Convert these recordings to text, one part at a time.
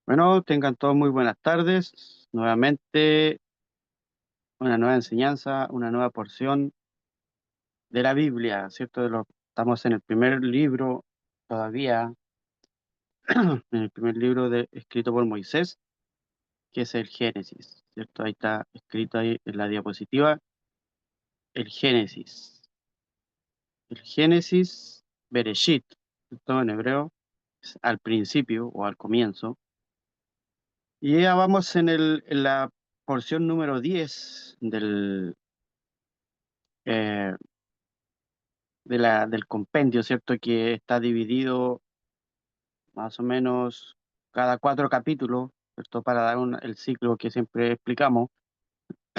Bueno, tengan todos muy buenas tardes. Nuevamente, una nueva enseñanza, una nueva porción de la Biblia, ¿cierto? Estamos en el primer libro todavía, en el primer libro escrito por Moisés, que es el Génesis, ¿cierto? Ahí está escrito ahí en la diapositiva, el Génesis. El Génesis, Bereshit, ¿cierto? En hebreo, es al principio o al comienzo. Y ya vamos en la porción número 10 eh, del compendio, ¿cierto? Que está dividido más o menos cada 4 capítulos, ¿cierto? Para dar el ciclo que siempre explicamos,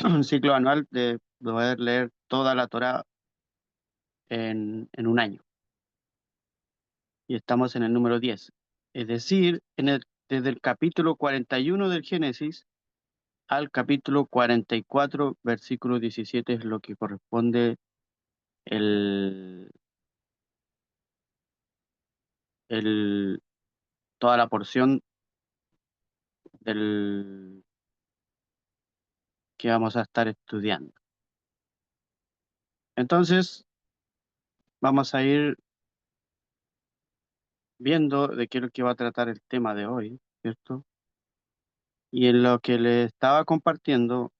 un ciclo anual de poder leer toda la Torá en un año. Y estamos en el número 10. Es decir, desde el capítulo 41 del Génesis al capítulo 44, versículo 17 es lo que corresponde el, el, toda la porción del que vamos a estar estudiando. Entonces, vamos a ir viendo de qué es lo que va a tratar el tema de hoy, ¿cierto? Y en lo que le estaba compartiendo,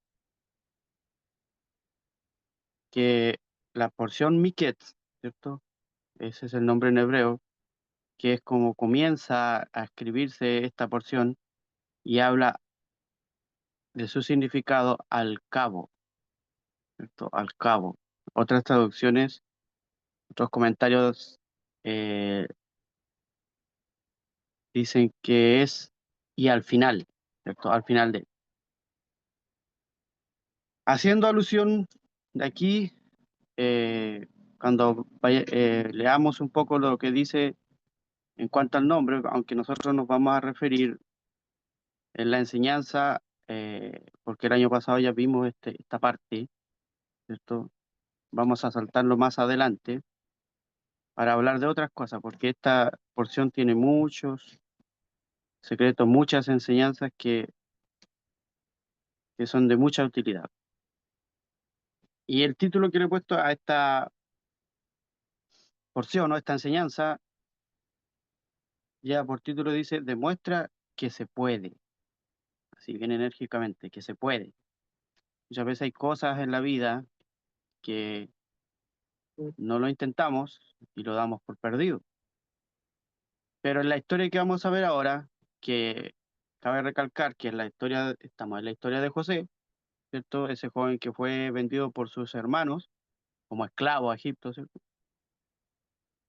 que la porción Miket, ¿cierto? Ese es el nombre en hebreo, que es como comienza a escribirse esta porción y habla de su significado al cabo, ¿cierto? Al cabo. Otras traducciones, otros comentarios eh, dicen que es y al final, ¿cierto? Al final de. Haciendo alusión de aquí, cuando leamos un poco lo que dice en cuanto al nombre, aunque nosotros nos vamos a referir en la enseñanza, porque el año pasado ya vimos esta parte, ¿cierto? Vamos a saltarlo más adelante para hablar de otras cosas, porque esta porción tiene muchos secretos, muchas enseñanzas que son de mucha utilidad. Y el título que le he puesto a esta porción o esta enseñanza, ya por título dice, demuestra que se puede, así bien enérgicamente, que se puede. Muchas veces hay cosas en la vida que no lo intentamos y lo damos por perdido. Pero en la historia que vamos a ver ahora, que cabe recalcar que en la historia, estamos en la historia de José, ¿cierto? Ese joven que fue vendido por sus hermanos como esclavo a Egipto, ¿cierto?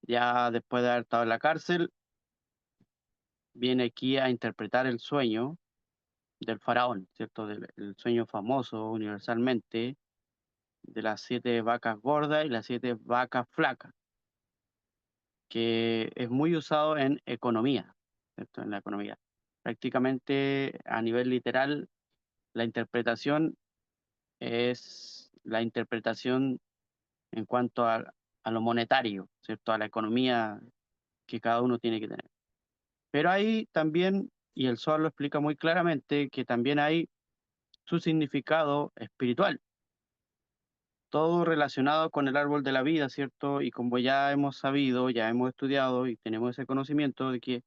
Ya después de haber estado en la cárcel, viene aquí a interpretar el sueño del faraón, ¿cierto? El sueño famoso universalmente de las 7 vacas gordas y las 7 vacas flacas, que es muy usado en economía, ¿cierto? En la economía. Prácticamente a nivel literal, la interpretación es la interpretación en cuanto a lo monetario, ¿cierto? A la economía que cada uno tiene que tener. Pero hay también, y el Zohar lo explica muy claramente, que también hay su significado espiritual, todo relacionado con el árbol de la vida, ¿cierto? Y como ya hemos sabido, ya hemos estudiado y tenemos ese conocimiento de que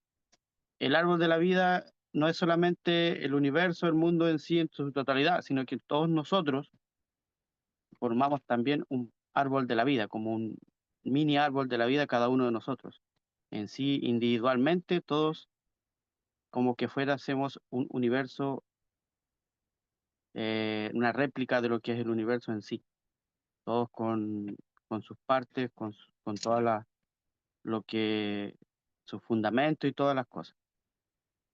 el árbol de la vida no es solamente el universo, el mundo en sí, en su totalidad, sino que todos nosotros formamos también un árbol de la vida, como un mini árbol de la vida cada uno de nosotros. En sí, individualmente, todos como que fuéramos un universo, una réplica de lo que es el universo en sí, todos con sus partes, con toda lo que, su fundamento y todas las cosas.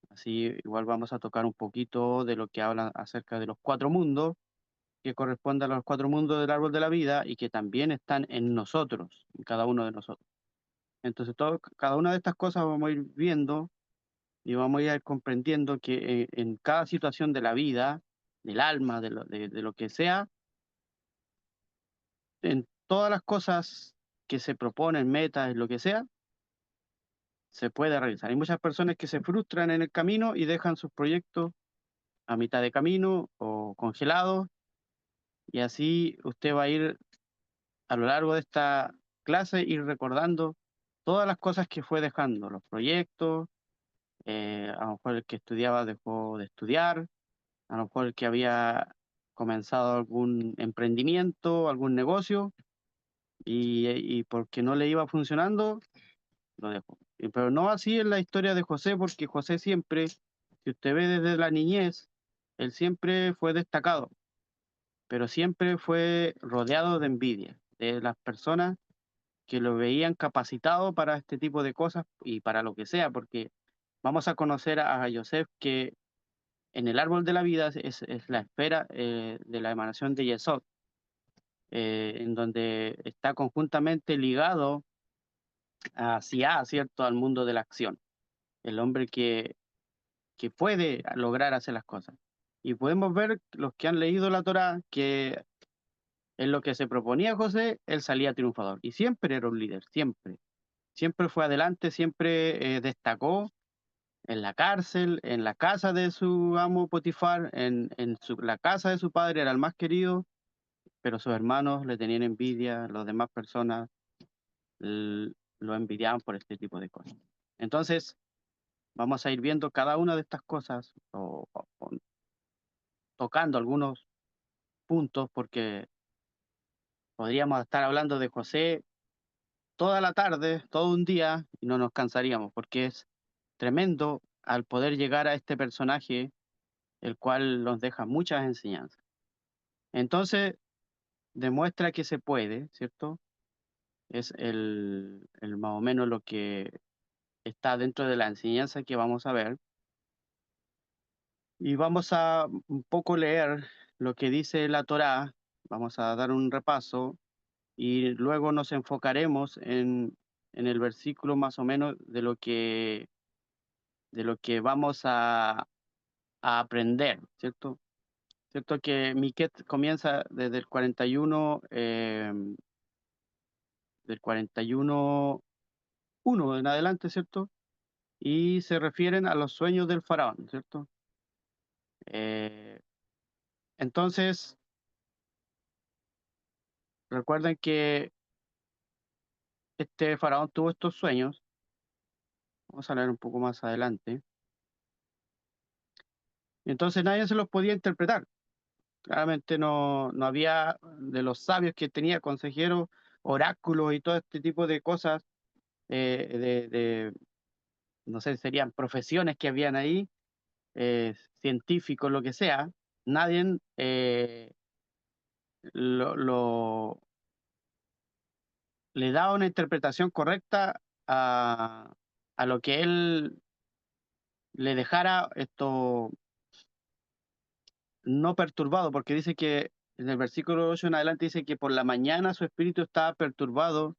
Así igual vamos a tocar un poquito de lo que habla acerca de los 4 mundos, que corresponde a los 4 mundos del árbol de la vida y que también están en nosotros, en cada uno de nosotros. Entonces, cada una de estas cosas vamos a ir viendo y vamos a ir comprendiendo que en cada situación de la vida, del alma, de lo que sea, en todas las cosas que se proponen, metas, lo que sea, se puede realizar. Hay muchas personas que se frustran en el camino y dejan sus proyectos a mitad de camino o congelados, y así usted va a ir a lo largo de esta clase, ir recordando todas las cosas que fue dejando, los proyectos, a lo mejor el que estudiaba dejó de estudiar, a lo mejor el que había comenzado algún emprendimiento, algún negocio, y porque no le iba funcionando, lo dejó. Pero no así en la historia de José, porque José siempre, si usted ve desde la niñez, él siempre fue destacado, pero siempre fue rodeado de envidia, de las personas que lo veían capacitado para este tipo de cosas y para lo que sea, porque vamos a conocer a Joseph, que en el árbol de la vida es la esfera de la emanación de Yesod, en donde está conjuntamente ligado hacia, ¿cierto?, al mundo de la acción, el hombre que puede lograr hacer las cosas. Y podemos ver, los que han leído la Torá, que en lo que se proponía José, él salía triunfador. Y siempre era un líder, siempre. Siempre fue adelante, siempre destacó en la cárcel, en la casa de su amo Potifar, la casa de su padre, era el más querido, pero sus hermanos le tenían envidia, las demás personas lo envidiaban por este tipo de cosas. Entonces, vamos a ir viendo cada una de estas cosas o tocando algunos puntos, porque podríamos estar hablando de José toda la tarde, todo un día, y no nos cansaríamos, porque es tremendo al poder llegar a este personaje, el cual nos deja muchas enseñanzas. Entonces, demuestra que se puede, ¿cierto? Es el más o menos lo que está dentro de la enseñanza que vamos a ver. Y vamos a un poco leer lo que dice la Torá, vamos a dar un repaso y luego nos enfocaremos en el versículo más o menos de lo que vamos a aprender, ¿cierto? ¿Cierto? Que Miquet comienza desde el 41, del 41:1 en adelante, ¿cierto? Y se refieren a los sueños del faraón, ¿cierto? Eh, entonces, recuerden que este faraón tuvo estos sueños. Vamos a leer un poco más adelante. Entonces nadie se los podía interpretar. Claramente no había de los sabios que tenía consejeros, oráculos y todo este tipo de cosas, no sé, serían profesiones que habían ahí, científicos, lo que sea. Nadie lo le daba una interpretación correcta a, a lo que él le dejara esto no perturbado, porque dice que en el versículo 8 en adelante dice que por la mañana su espíritu estaba perturbado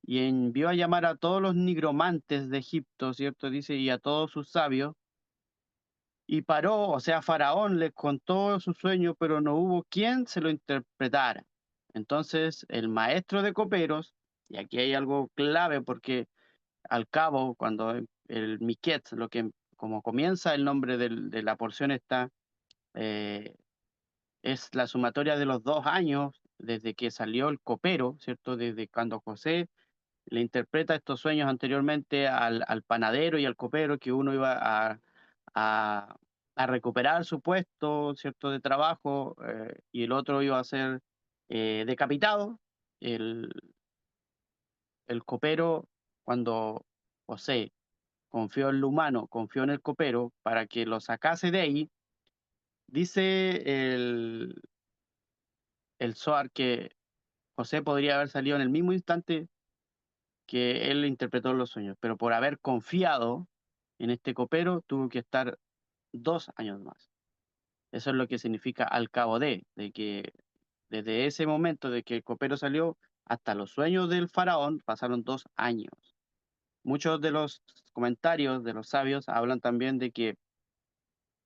y envió a llamar a todos los nigromantes de Egipto, ¿cierto? Dice, y a todos sus sabios, y paró, o sea, Faraón les contó su sueño, pero no hubo quien se lo interpretara. Entonces, el maestro de coperos, y aquí hay algo clave porque al cabo, cuando el Miquet, lo que como comienza el nombre de la porción está, es la sumatoria de los 2 años desde que salió el copero, ¿cierto? Desde cuando José le interpreta estos sueños anteriormente al panadero y al copero, que uno iba a, a recuperar su puesto, ¿cierto?, de trabajo, y el otro iba a ser decapitado. El, el copero, cuando José confió en lo humano, confió en el copero para que lo sacase de ahí, dice el Zohar que José podría haber salido en el mismo instante que él interpretó los sueños, pero por haber confiado en este copero tuvo que estar 2 años más. Eso es lo que significa al cabo de que desde ese momento de que el copero salió hasta los sueños del faraón pasaron 2 años. Muchos de los comentarios de los sabios hablan también de que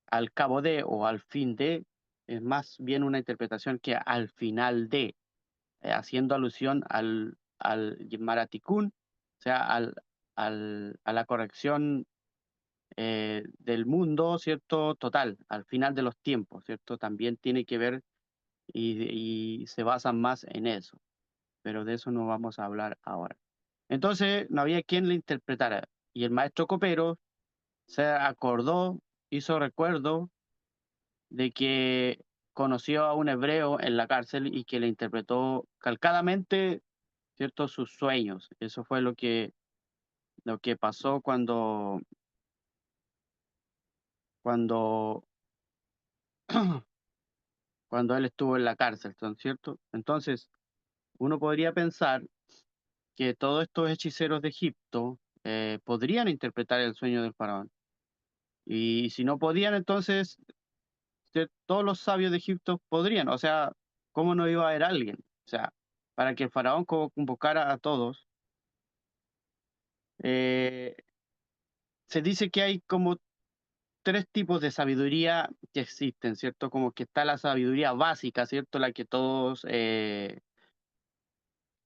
al cabo de o al fin de es más bien una interpretación que al final de, haciendo alusión al Maraticún, o sea, a la corrección del mundo, ¿cierto? Total, al final de los tiempos, ¿cierto? También tiene que ver y se basan más en eso, pero de eso no vamos a hablar ahora. Entonces, no había quien le interpretara, y el maestro copero se acordó, hizo recuerdo de que conoció a un hebreo en la cárcel y que le interpretó calcadamente, ¿cierto? Sus sueños. Eso fue lo que pasó cuando, cuando él estuvo en la cárcel, ¿cierto? Entonces, uno podría pensar que todos estos hechiceros de Egipto podrían interpretar el sueño del faraón. Y si no podían, entonces todos los sabios de Egipto podrían. O sea, ¿cómo no iba a haber alguien? O sea, para que el faraón convocara a todos, eh, se dice que hay como tres tipos de sabiduría que existen, ¿cierto? Como que está la sabiduría básica, ¿cierto? La que todos,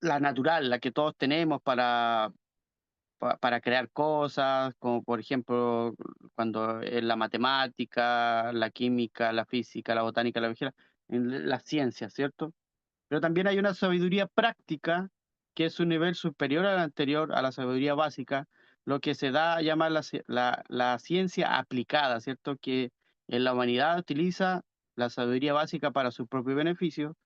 la natural, la que todos tenemos para crear cosas, como por ejemplo cuando en la matemática, la química, la física, la botánica, la biología, en las ciencias, ¿cierto? Pero también hay una sabiduría práctica que es un nivel superior al anterior, a la sabiduría básica, lo que se da a llamar la ciencia aplicada, ¿cierto? Que en la humanidad utiliza la sabiduría básica para su propio beneficio,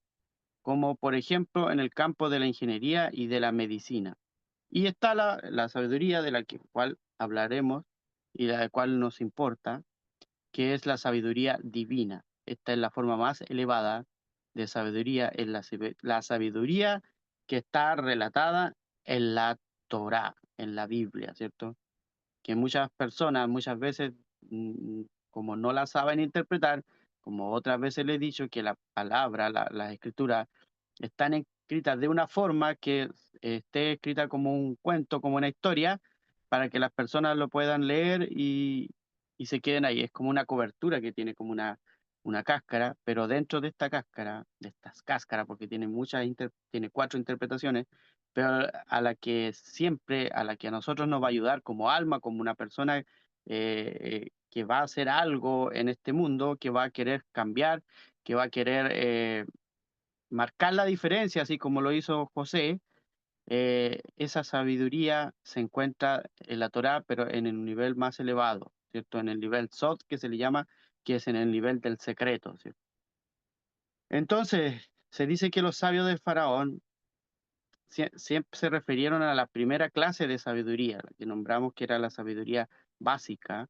como por ejemplo en el campo de la ingeniería y de la medicina. Y está la sabiduría de la cual hablaremos y la cual nos importa, que es la sabiduría divina. Esta es la forma más elevada de sabiduría, es la sabiduría que está relatada en la Torá, en la Biblia, ¿cierto? Que muchas personas, muchas veces, como no la saben interpretar, como otras veces les he dicho, que la palabra, las escrituras, están escritas de una forma que esté escrita como un cuento, como una historia, para que las personas lo puedan leer y se queden ahí. Es como una cobertura que tiene como una cáscara, pero dentro de esta cáscara, de estas cáscaras, porque tiene tiene cuatro interpretaciones, pero a la que siempre, a la que a nosotros nos va a ayudar como alma, como una persona que va a hacer algo en este mundo, que va a querer cambiar, que va a querer marcar la diferencia, así como lo hizo José. Esa sabiduría se encuentra en la Torá, pero en el nivel más elevado, ¿cierto? En el nivel Sod, que se le llama, que es en el nivel del secreto, ¿cierto? Entonces, se dice que los sabios del faraón siempre se refirieron a la primera clase de sabiduría, la que nombramos que era la sabiduría básica,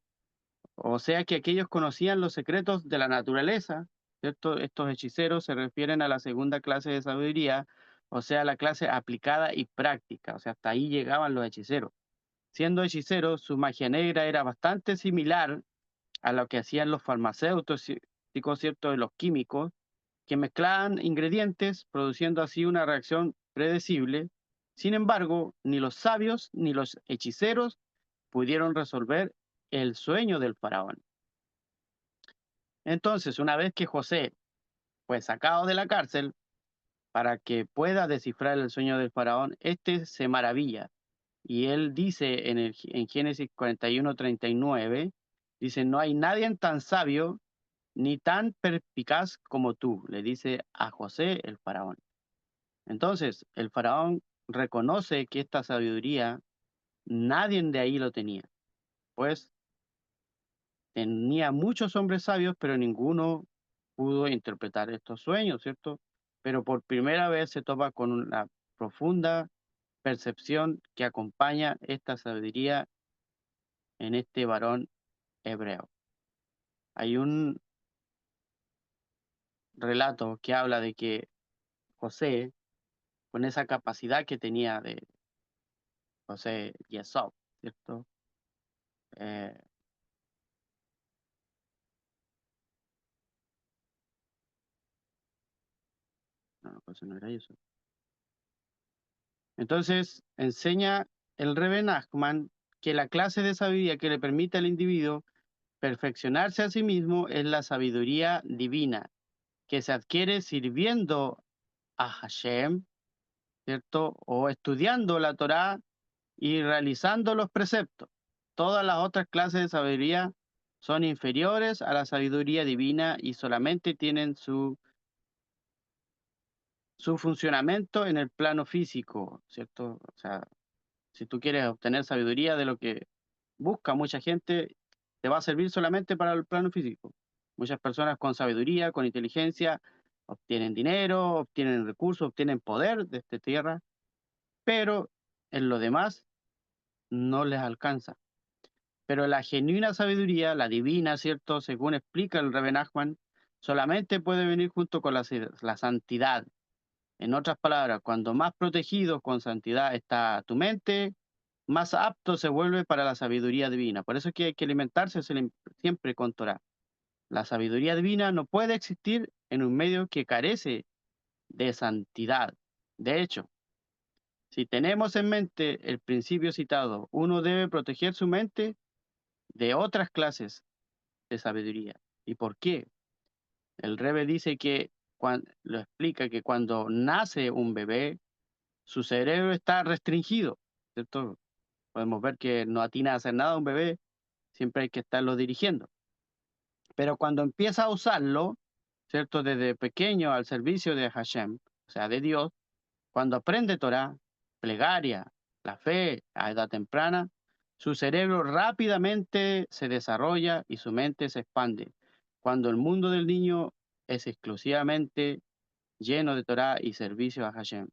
o sea que aquellos conocían los secretos de la naturaleza, ¿cierto? Estos hechiceros se refieren a la segunda clase de sabiduría, o sea, la clase aplicada y práctica, o sea, hasta ahí llegaban los hechiceros. Siendo hechiceros, su magia negra era bastante similar a lo que hacían los farmacéuticos, ¿cierto? De los químicos, que mezclaban ingredientes, produciendo así una reacción predecible. Sin embargo, ni los sabios ni los hechiceros pudieron resolver el sueño del faraón. Entonces, una vez que José fue sacado de la cárcel para que pueda descifrar el sueño del faraón, este se maravilla. Y él dice en Génesis 41:39, dice, no hay nadie tan sabio ni tan perspicaz como tú, le dice a José el faraón. Entonces, el faraón reconoce que esta sabiduría nadie de ahí lo tenía, pues tenía muchos hombres sabios, pero ninguno pudo interpretar estos sueños, ¿cierto? Pero por primera vez se topa con una profunda percepción que acompaña esta sabiduría en este varón hebreo. Hay un relato que habla de que José, con esa capacidad que tenía de José Yesod, ¿cierto? Eh, no, José no era Yesod. Entonces, enseña el Rebbe Nachman que la clase de sabiduría que le permite al individuo perfeccionarse a sí mismo es la sabiduría divina, que se adquiere sirviendo a Hashem, ¿cierto? O estudiando la Torá y realizando los preceptos. Todas las otras clases de sabiduría son inferiores a la sabiduría divina y solamente tienen su funcionamiento en el plano físico, ¿cierto? O sea, si tú quieres obtener sabiduría de lo que busca mucha gente, te va a servir solamente para el plano físico. Muchas personas con sabiduría, con inteligencia, obtienen dinero, obtienen recursos, obtienen poder de esta tierra, pero en lo demás no les alcanza. Pero la genuina sabiduría, la divina, ¿cierto? Según explica el Rebbe Nachman, solamente puede venir junto con la santidad. En otras palabras, cuando más protegido con santidad está tu mente, más apto se vuelve para la sabiduría divina. Por eso es que hay que alimentarse siempre con Torah. La sabiduría divina no puede existir en un medio que carece de santidad. De hecho, si tenemos en mente el principio citado, uno debe proteger su mente de otras clases de sabiduría. ¿Y por qué? El Rebbe dice que, lo explica, que cuando nace un bebé, su cerebro está restringido, ¿cierto? Podemos ver que no atina a hacer nada un bebé, siempre hay que estarlo dirigiendo. Pero cuando empieza a usarlo, ¿cierto? Desde pequeño al servicio de Hashem, o sea, de Dios, cuando aprende Torah, plegaria, la fe a edad temprana, su cerebro rápidamente se desarrolla y su mente se expande. Cuando el mundo del niño es exclusivamente lleno de Torah y servicio a Hashem,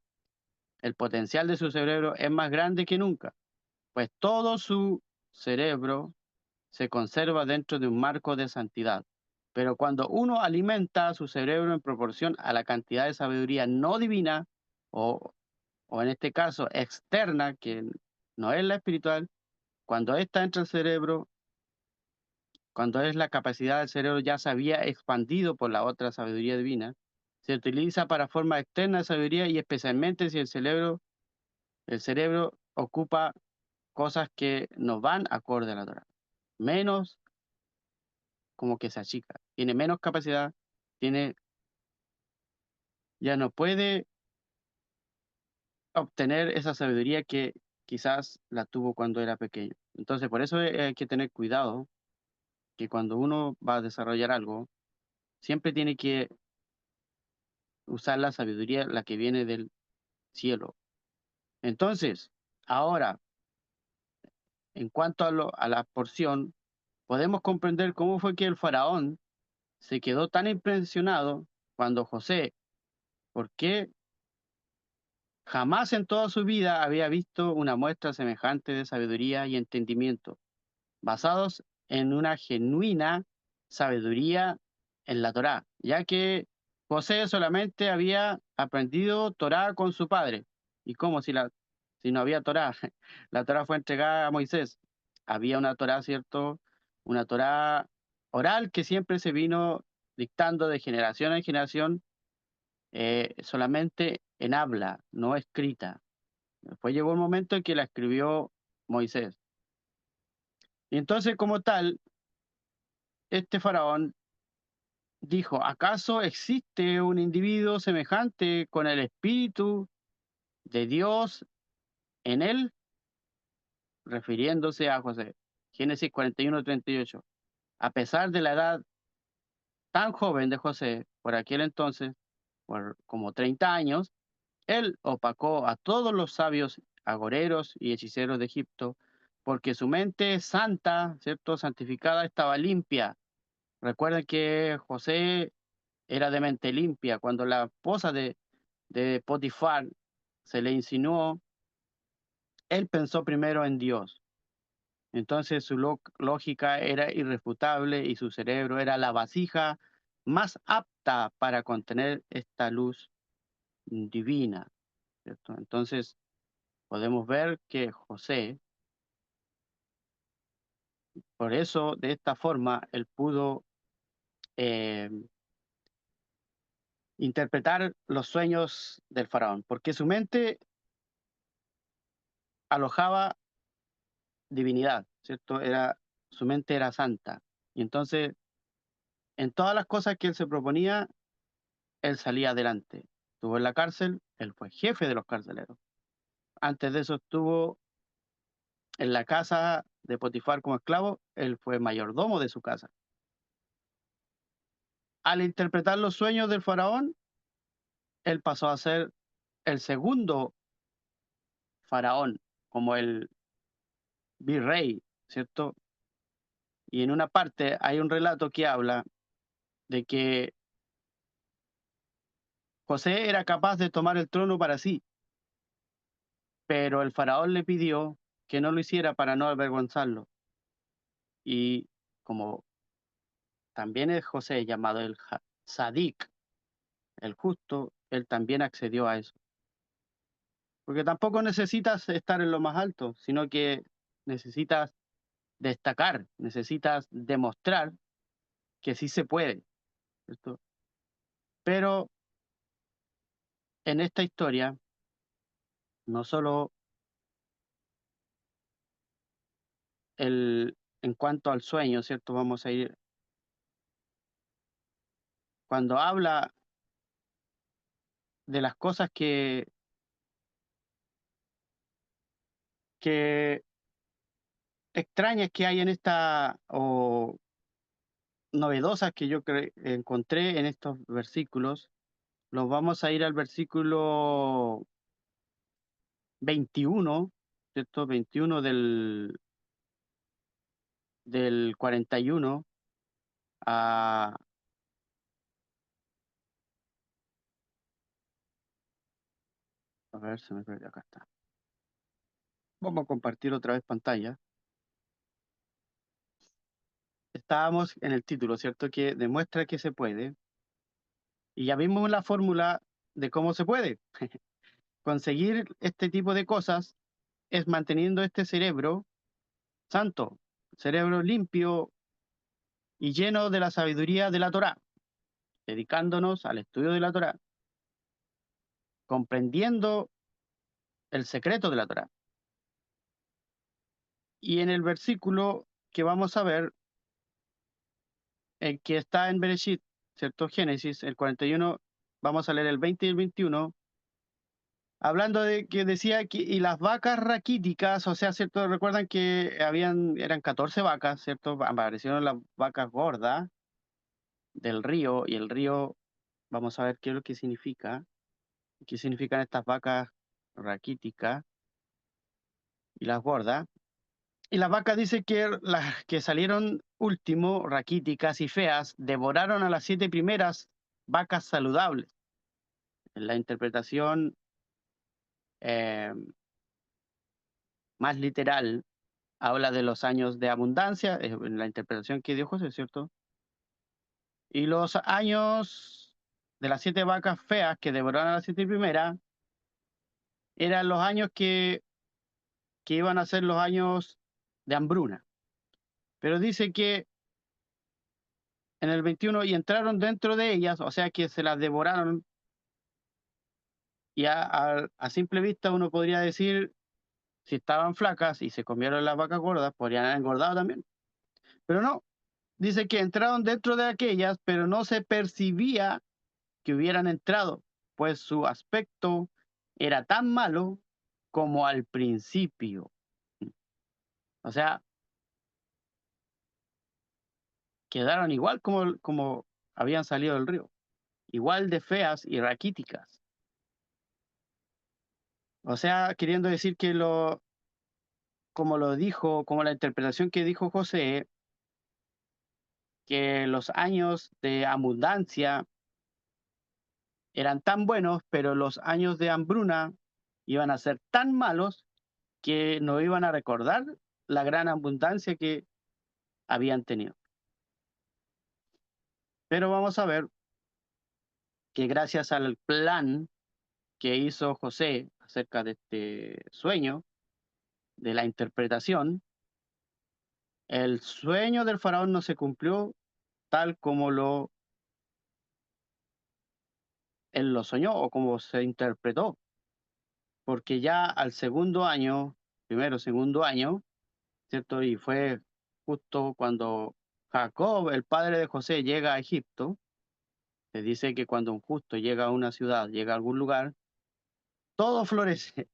el potencial de su cerebro es más grande que nunca, pues todo su cerebro se conserva dentro de un marco de santidad. Pero cuando uno alimenta a su cerebro en proporción a la cantidad de sabiduría no divina, o, o en este caso externa, que no es la espiritual, cuando esta entra al cerebro, cuando es la capacidad del cerebro ya se había expandido por la otra sabiduría divina, se utiliza para forma externa de sabiduría y especialmente si el cerebro ocupa cosas que no van acorde a la Torah. Menos como que se achica, tiene menos capacidad, tiene, ya no puede obtener esa sabiduría que quizás la tuvo cuando era pequeño. Entonces, por eso hay que tener cuidado que cuando uno va a desarrollar algo, siempre tiene que usar la sabiduría, la que viene del cielo. Entonces, ahora, en cuanto a la porción, podemos comprender cómo fue que el faraón se quedó tan impresionado cuando José, ¿por qué jamás en toda su vida había visto una muestra semejante de sabiduría y entendimiento, basados en una genuina sabiduría en la Torá, ya que José solamente había aprendido Torá con su padre? ¿Y cómo si no había Torá? La Torá fue entregada a Moisés. Había una Torá, ¿cierto? Una Torá oral que siempre se vino dictando de generación en generación, solamente en habla, no escrita. Después llegó un momento en que la escribió Moisés. Y entonces, como tal, este faraón dijo, ¿acaso existe un individuo semejante con el espíritu de Dios en él? Refiriéndose a José. Génesis 41:38. A pesar de la edad tan joven de José, por aquel entonces, por como 30 años, él opacó a todos los sabios agoreros y hechiceros de Egipto, porque su mente santa, ¿cierto? Santificada, estaba limpia. Recuerden que José era de mente limpia. Cuando la esposa de Potifar se le insinuó, él pensó primero en Dios. Entonces su lógica era irrefutable y su cerebro era la vasija más apta para contener esta luz divina, ¿cierto? Entonces podemos ver que José, por eso de esta forma, él pudo eh, interpretar los sueños del faraón, porque su mente alojaba divinidad, ¿cierto? Su mente era santa. Y entonces, en todas las cosas que él se proponía, él salía adelante. Estuvo en la cárcel, él fue jefe de los carceleros. Antes de eso estuvo en la casa de Potifar como esclavo, él fue mayordomo de su casa. Al interpretar los sueños del faraón, él pasó a ser el segundo faraón, como el virrey, ¿cierto? Y en una parte hay un relato que habla de que José era capaz de tomar el trono para sí, pero el faraón le pidió que no lo hiciera para no avergonzarlo. Y como también es José llamado el Sadik, el justo, él también accedió a eso. Porque tampoco necesitas estar en lo más alto, sino que necesitas destacar, necesitas demostrar que sí se puede, ¿cierto? Pero en esta historia, no solo en cuanto al sueño, ¿cierto? Vamos a ir, cuando habla de las cosas que extrañas que hay en esta, o novedosas que yo encontré en estos versículos, los vamos a ir al versículo 21, ¿cierto? 21 del 41 a... A ver, se me perdió, acá está. Vamos a compartir otra vez pantalla. Estábamos en el título, ¿cierto? Que demuestra que se puede. Y ya vimos la fórmula de cómo se puede. Conseguir este tipo de cosas es manteniendo este cerebro santo, cerebro limpio y lleno de la sabiduría de la Torá, dedicándonos al estudio de la Torá, comprendiendo el secreto de la Torá. Y en el versículo que vamos a ver, el que está en Bereshit, ¿cierto? Génesis, el 41, vamos a leer el 20 y el 21, hablando de que decía que y las vacas raquíticas, o sea, ¿cierto? Recuerdan que eran 14 vacas, ¿cierto? Aparecieron las vacas gordas del río, y el río, vamos a ver qué es lo que significa, qué significan estas vacas raquíticas y las gordas. Y las vacas dice que las que salieron último, raquíticas y feas, devoraron a las 7 primeras vacas saludables. En la interpretación eh, más literal, habla de los años de abundancia, en la interpretación que dio José, ¿cierto? Y los años de las 7 vacas feas que devoraron a las 7 primeras, eran los años que iban a ser los años de hambruna. Pero dice que en el 21, y entraron dentro de ellas, o sea que se las devoraron, y a simple vista uno podría decir, si estaban flacas y se comieron las vacas gordas, podrían haber engordado también. Pero no, dice que entraron dentro de aquellas, pero no se percibía que hubieran entrado, pues su aspecto era tan malo como al principio. O sea, quedaron igual como habían salido del río, igual de feas y raquíticas. O sea, queriendo decir que como lo dijo, como la interpretación que dijo José, que los años de abundancia eran tan buenos, pero los años de hambruna iban a ser tan malos que no iban a recordar la gran abundancia que habían tenido. Pero vamos a ver que gracias al plan que hizo José acerca de este sueño, de la interpretación, el sueño del faraón no se cumplió tal como él lo soñó o como se interpretó, porque ya al segundo año, primero, segundo año, ¿cierto? Y fue justo cuando Jacob, el padre de José, llega a Egipto. Se dice que cuando un justo llega a una ciudad, llega a algún lugar, todo florece.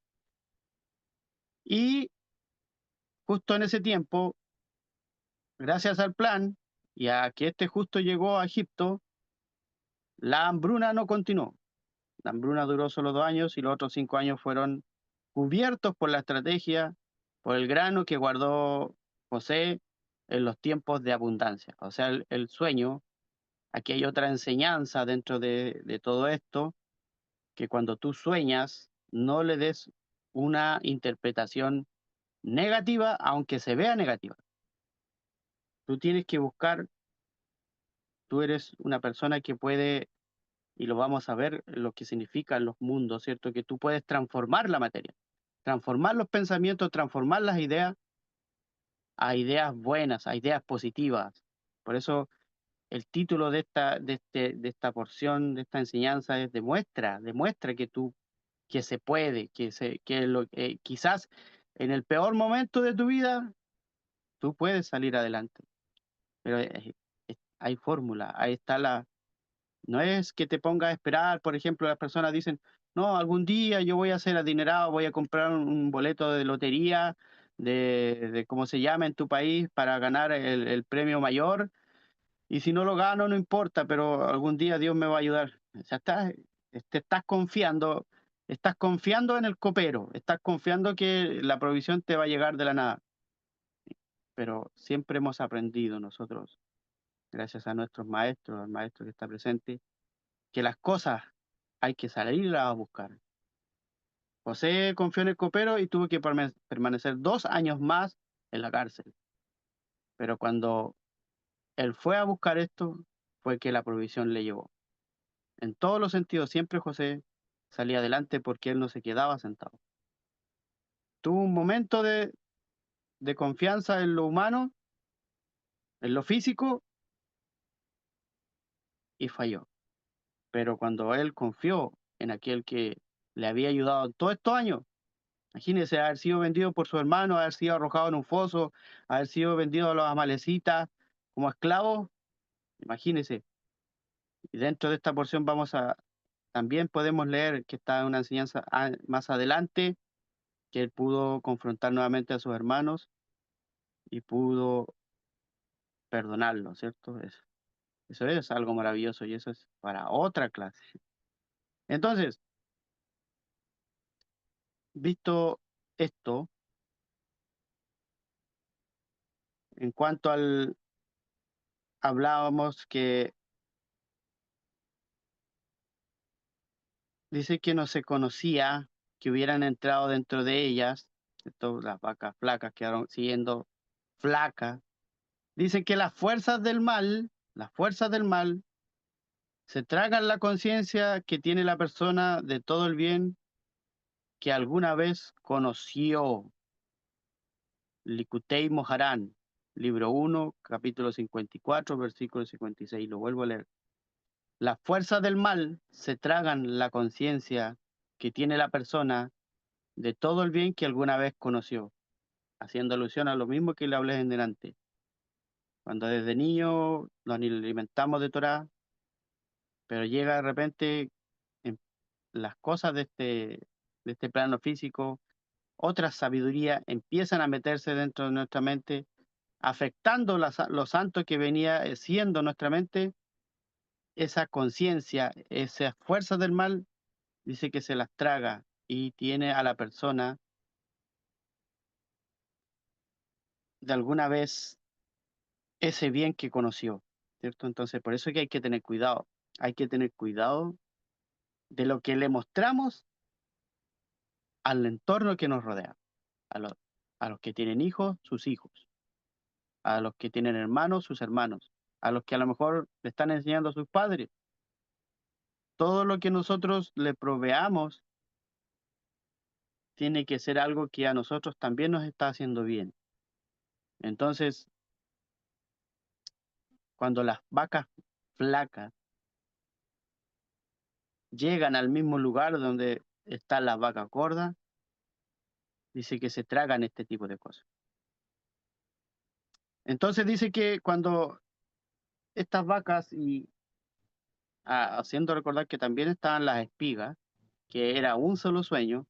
Y justo en ese tiempo, gracias al plan y a que este justo llegó a Egipto, la hambruna no continuó. La hambruna duró solo 2 años y los otros 5 años fueron cubiertos por la estrategia, por el grano que guardó José en los tiempos de abundancia. O sea, el sueño, aquí hay otra enseñanza dentro de todo esto, que cuando tú sueñas, no le des una interpretación negativa, aunque se vea negativa. Tú tienes que buscar, tú eres una persona que puede, y lo vamos a ver, lo que significan los mundos, ¿cierto? Que tú puedes transformar la materia, transformar los pensamientos, transformar las ideas a ideas buenas, a ideas positivas. Por eso el título de esta porción, de esta enseñanza es demuestra que se puede, quizás en el peor momento de tu vida, tú puedes salir adelante. Pero hay fórmula, ahí está no es que te pongas a esperar, por ejemplo, las personas dicen, no, algún día yo voy a ser adinerado, voy a comprar un boleto de lotería de cómo se llama en tu país para ganar el premio mayor, y si no lo gano no importa, pero algún día Dios me va a ayudar. O sea, estás confiando en el copero, estás confiando que la provisión te va a llegar de la nada, pero siempre hemos aprendido nosotros, gracias a nuestros maestros, al maestro que está presente, que las cosas hay que salirlas a buscar. José confió en el copero y tuvo que permanecer 2 años más en la cárcel. Pero cuando él fue a buscar esto, fue que la provisión le llegó. En todos los sentidos, siempre José salía adelante porque él no se quedaba sentado. Tuvo un momento de confianza en lo humano, en lo físico, y falló. Pero cuando él confió en aquel que le había ayudado todos estos años, imagínese haber sido vendido por su hermano, haber sido arrojado en un foso, haber sido vendido a los amalecitas como esclavo. Imagínese. Y dentro de esta porción también podemos leer que está en una enseñanza más adelante, que él pudo confrontar nuevamente a sus hermanos y pudo perdonarlos, ¿cierto? Eso es algo maravilloso y eso es para otra clase. Entonces, visto esto, en cuanto hablábamos que dice que no se conocía que hubieran entrado dentro de ellas, ¿cierto? Las vacas flacas quedaron siguiendo flacas. Dicen que las fuerzas del mal, se tragan la conciencia que tiene la persona de todo el bien que alguna vez conoció. Likutei Moharán, libro 1, capítulo 54, versículo 56. Lo vuelvo a leer. Las fuerzas del mal se tragan la conciencia que tiene la persona de todo el bien que alguna vez conoció, haciendo alusión a lo mismo que le hablé en delante. Cuando desde niño nos alimentamos de Torah, pero llega de repente en las cosas de este plano físico, otras sabidurías empiezan a meterse dentro de nuestra mente, afectando lo santo que venía siendo nuestra mente. Esa conciencia, esas fuerzas del mal, dice que se las traga y tiene a la persona de alguna vez ese bien que conoció, ¿cierto? Entonces, por eso es que hay que tener cuidado. Hay que tener cuidado de lo que le mostramos al entorno que nos rodea, a los, a los que tienen hijos, sus hijos, a los que tienen hermanos, sus hermanos, a los que a lo mejor le están enseñando a sus padres. Todo lo que nosotros le proveamos tiene que ser algo que a nosotros también nos está haciendo bien. Entonces, cuando las vacas flacas llegan al mismo lugar donde están las vacas gordas, dice que se tragan este tipo de cosas. Entonces dice que cuando estas vacas, y haciendo recordar que también estaban las espigas, que era un solo sueño,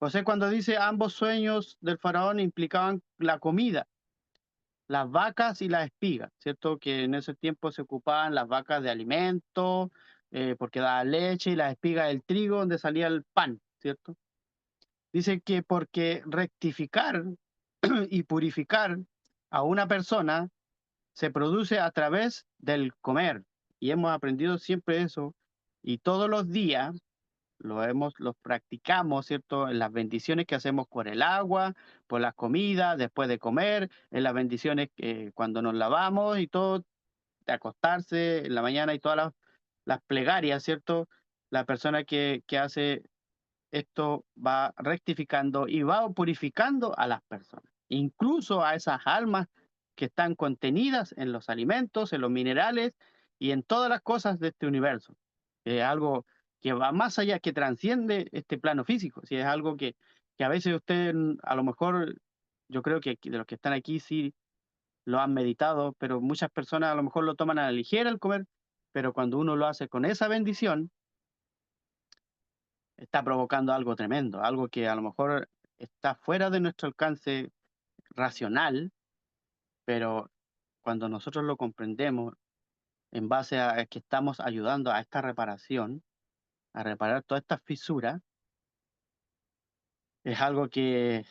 José cuando dice ambos sueños del faraón implicaban la comida, las vacas y las espigas, ¿cierto? Que en ese tiempo se ocupaban las vacas de alimento, porque daban leche, y las espigas del trigo, donde salía el pan, ¿cierto? Dice que porque rectificar y purificar a una persona se produce a través del comer. Y hemos aprendido siempre eso. Y todos los días lo practicamos, ¿cierto? En las bendiciones que hacemos por el agua, por la comida, después de comer, en las bendiciones cuando nos lavamos y todo, de acostarse en la mañana y todas las plegarias, ¿cierto? La persona que hace esto va rectificando y va purificando a las personas, incluso a esas almas que están contenidas en los alimentos, en los minerales y en todas las cosas de este universo. Es algo que va más allá, que transciende este plano físico. Si es algo que a veces usted, a lo mejor, yo creo que de los que están aquí sí lo han meditado, pero muchas personas a lo mejor lo toman a la ligera el comer, pero cuando uno lo hace con esa bendición, está provocando algo tremendo, algo que a lo mejor está fuera de nuestro alcance racional, pero cuando nosotros lo comprendemos en base a que estamos ayudando a esta reparación, a reparar todas estas fisuras, es algo que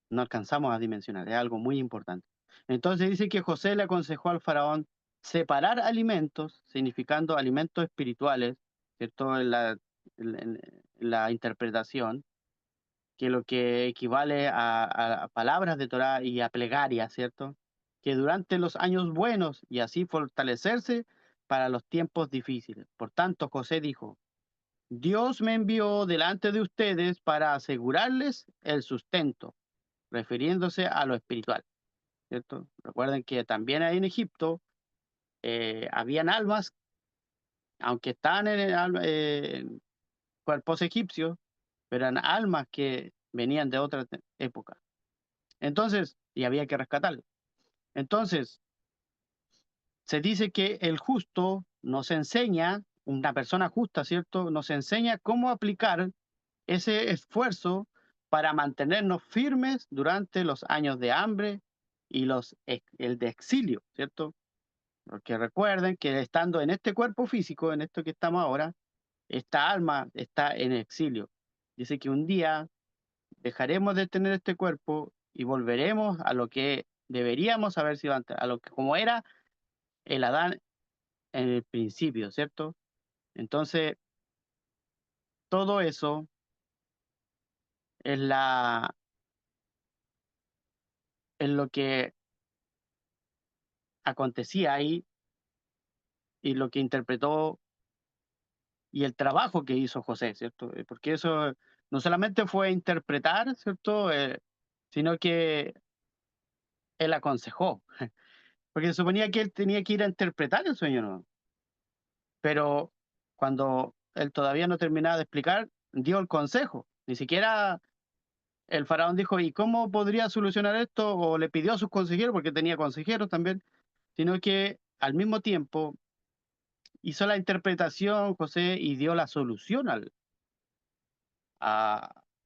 no alcanzamos a dimensionar, es algo muy importante. Entonces dice que José le aconsejó al faraón separar alimentos, significando alimentos espirituales, ¿cierto? En la interpretación, que lo que equivale a palabras de Torá y a plegaria, ¿cierto? Que durante los años buenos y así fortalecerse para los tiempos difíciles. Por tanto, José dijo, Dios me envió delante de ustedes para asegurarles el sustento, refiriéndose a lo espiritual, ¿cierto? Recuerden que también ahí en Egipto habían almas, aunque estaban en cuerpos egipcios, pero eran almas que venían de otra época. Entonces, y había que rescatarlo. Entonces, se dice que el justo nos enseña, una persona justa, ¿cierto? Nos enseña cómo aplicar ese esfuerzo para mantenernos firmes durante los años de hambre y el de exilio, ¿cierto? Porque recuerden que estando en este cuerpo físico, en esto que estamos ahora, esta alma está en exilio. Dice que un día dejaremos de tener este cuerpo y volveremos a lo que deberíamos haber sido antes, a lo que como era el Adán en el principio, ¿cierto? Entonces, todo eso es es lo que acontecía ahí y lo que interpretó y el trabajo que hizo José, ¿cierto? Porque eso no solamente fue interpretar, ¿cierto? Sino que él aconsejó, porque se suponía que él tenía que ir a interpretar el sueño, ¿no? Pero cuando él todavía no terminaba de explicar, dio el consejo. Ni siquiera el faraón dijo, ¿y cómo podría solucionar esto? O le pidió a sus consejeros, porque tenía consejeros también, sino que al mismo tiempo hizo la interpretación, José, y dio la solución al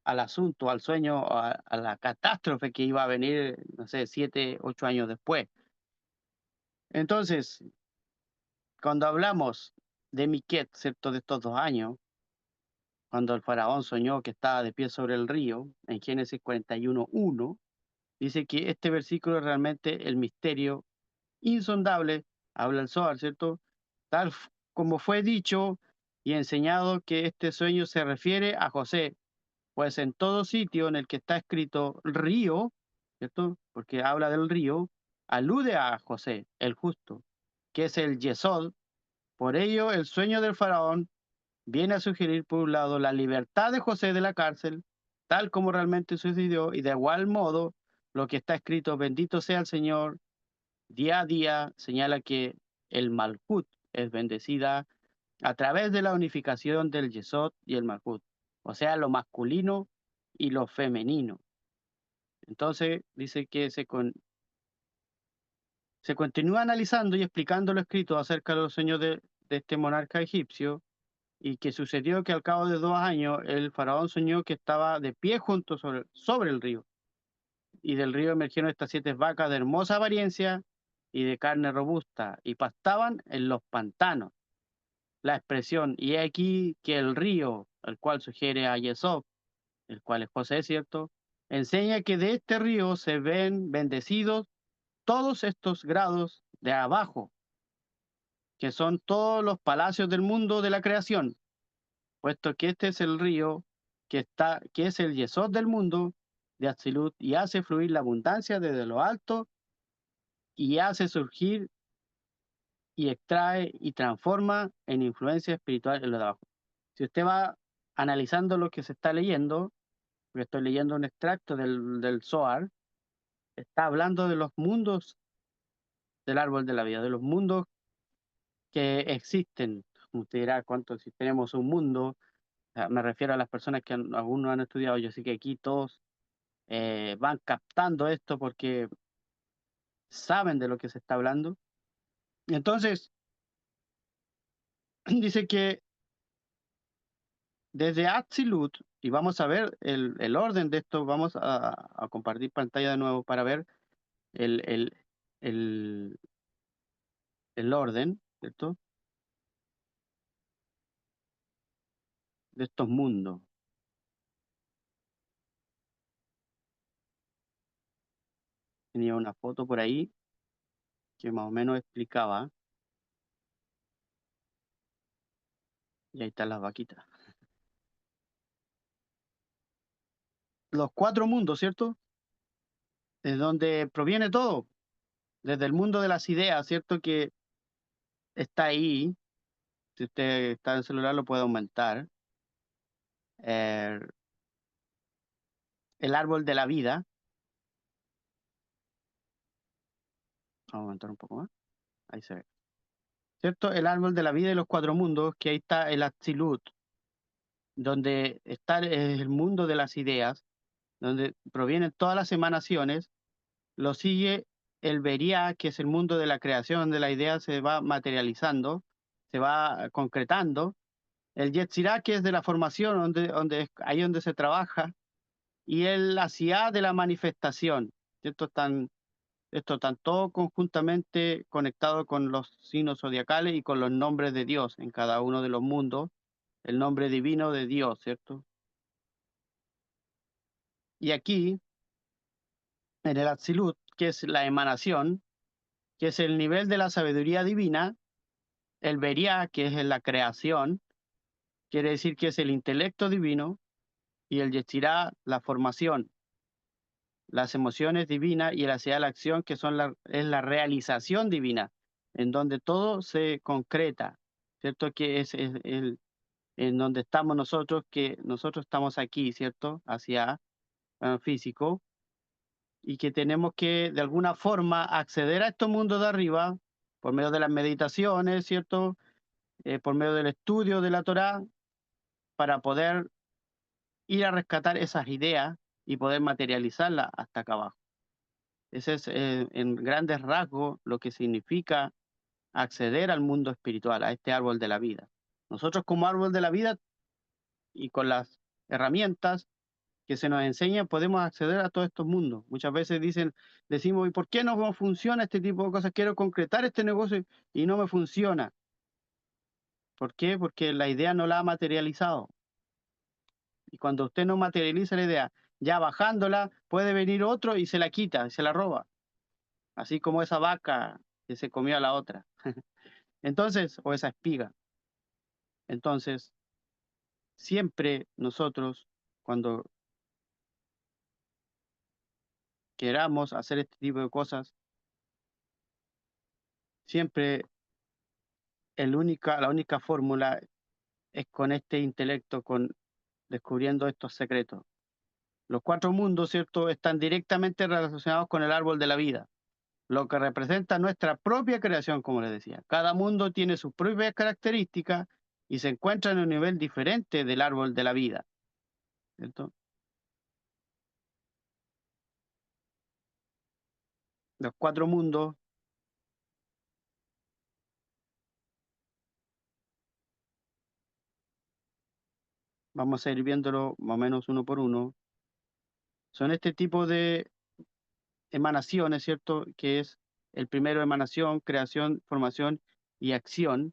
asunto, al sueño, a la catástrofe que iba a venir, no sé, 7, 8 años después. Entonces, cuando hablamos de Miquet, ¿cierto? De estos 2 años, cuando el faraón soñó que estaba de pie sobre el río, en Génesis 41:1, dice que este versículo es realmente el misterio insondable, habla el Zohar, ¿cierto? Como fue dicho y enseñado que este sueño se refiere a José, pues en todo sitio en el que está escrito río, ¿cierto? Porque habla del río, alude a José, el justo, que es el Yesod. Por ello, el sueño del faraón viene a sugerir, por un lado, la libertad de José de la cárcel, tal como realmente sucedió, y de igual modo, lo que está escrito, bendito sea el Señor, día a día, señala que el Malhut es bendecida a través de la unificación del Yesod y el Malhut, o sea, lo masculino y lo femenino. Entonces, dice que se continúa analizando y explicando lo escrito acerca de los sueños de este monarca egipcio, y que sucedió que al cabo de 2 años el faraón soñó que estaba de pie junto sobre el río, y del río emergieron estas 7 vacas de hermosa apariencia y de carne robusta, y pastaban en los pantanos. La expresión, y he aquí que el río, el cual sugiere a Yesod, el cual es José, ¿cierto? Enseña que de este río se ven bendecidos todos estos grados de abajo, que son todos los palacios del mundo de la creación, puesto que este es el río que es el Yesod del mundo de Atzilut y hace fluir la abundancia desde lo alto y hace surgir y extrae y transforma en influencia espiritual en lo de abajo. Si usted va analizando lo que se está leyendo, porque estoy leyendo un extracto del Zohar, está hablando de los mundos del árbol de la vida, de los mundos que existen. Como usted dirá, ¿cuánto si tenemos un mundo? Me refiero a las personas que aún no han estudiado. Yo sé que aquí todos van captando esto porque saben de lo que se está hablando. Entonces, dice que desde Atzilut, y vamos a ver el orden de esto, vamos a compartir pantalla de nuevo para ver el, el, el, el orden, ¿cierto? De estos mundos. Tenía una foto por ahí que más o menos explicaba, y ahí están las vaquitas. Los 4 mundos, ¿cierto? De donde proviene todo, desde el mundo de las ideas, ¿cierto? Que está ahí, si usted está en el celular lo puede aumentar. Eh, el árbol de la vida, vamos a aumentar un poco más, ahí se ve. ¿Cierto? El árbol de la vida y los 4 mundos, que ahí está el Atzilut, donde está el mundo de las ideas, donde provienen todas las emanaciones. Lo sigue el Beria, que es el mundo de la creación, donde la idea se va materializando, se va concretando. El Yetzirah, que es de la formación, ahí donde se trabaja. Y el Asiá de la manifestación. Esto están todos conjuntamente conectados con los signos zodiacales y con los nombres de Dios en cada uno de los mundos, el nombre divino de Dios, ¿cierto? Y aquí, en el Atzilut, que es la emanación, que es el nivel de la sabiduría divina, el Beria, que es la creación, quiere decir que es el intelecto divino, y el Yetzirah, la formación, las emociones divinas, y el Asiá, la acción, que es la realización divina, en donde todo se concreta, ¿cierto? Que es en donde estamos nosotros, que nosotros estamos aquí, ¿cierto? Hacia físico, y que tenemos que de alguna forma acceder a estos mundos de arriba por medio de las meditaciones, ¿cierto? Por medio del estudio de la Torá, para poder ir a rescatar esas ideas y poder materializarlas hasta acá abajo. Ese es en grandes rasgos lo que significa acceder al mundo espiritual, a este árbol de la vida. Nosotros como árbol de la vida y con las herramientas que se nos enseñan podemos acceder a todos estos mundos. Muchas veces decimos, ¿y por qué no funciona este tipo de cosas? Quiero concretar este negocio y no me funciona. ¿Por qué? Porque la idea no la ha materializado. Y cuando usted no materializa la idea, ya bajándola, puede venir otro y se la quita, se la roba. Así como esa vaca que se comió a la otra. Entonces, o esa espiga. Entonces, siempre nosotros, cuando queramos hacer este tipo de cosas, siempre la única fórmula es con este intelecto, con descubriendo estos secretos. Los 4 mundos, ¿cierto?, están directamente relacionados con el árbol de la vida, lo que representa nuestra propia creación, como les decía. Cada mundo tiene sus propias características y se encuentra en un nivel diferente del árbol de la vida, ¿cierto? Los 4 mundos, vamos a ir viéndolo más o menos uno por uno, son este tipo de emanaciones, ¿cierto? Que es el primero, emanación, creación, formación y acción.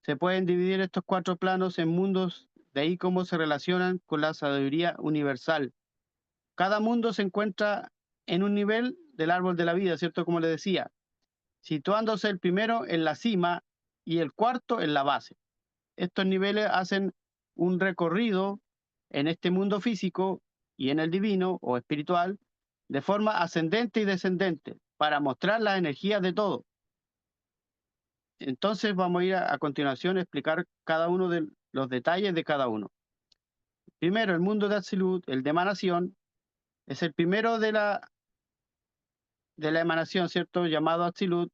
Se pueden dividir estos cuatro planos en mundos, de ahí cómo se relacionan con la sabiduría universal. Cada mundo se encuentra en un nivel del árbol de la vida, ¿cierto? Como le decía, situándose el primero en la cima y el cuarto en la base. Estos niveles hacen un recorrido en este mundo físico y en el divino o espiritual de forma ascendente y descendente para mostrar las energías de todo. Entonces vamos a ir a continuación a explicar cada uno de los detalles de cada uno. Primero, el mundo de Atzilut, el de emanación, es el primero de la emanación, ¿cierto? Llamado Atzilut,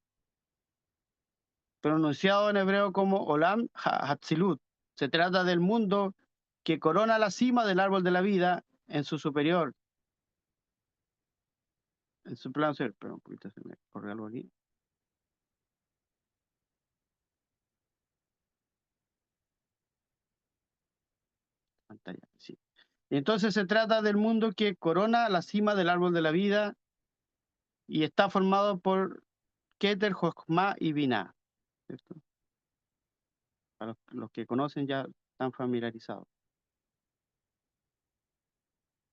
pronunciado en hebreo como Olam Hatzilut. Se trata del mundo que corona la cima del árbol de la vida en su superior, en su plano superior. Perdón, un poquito se me corre algo aquí. Pantalla, sí. Y entonces se trata del mundo que corona la cima del árbol de la vida y está formado por Keter, Jochma y Binah, ¿cierto? Para los que conocen ya están familiarizados.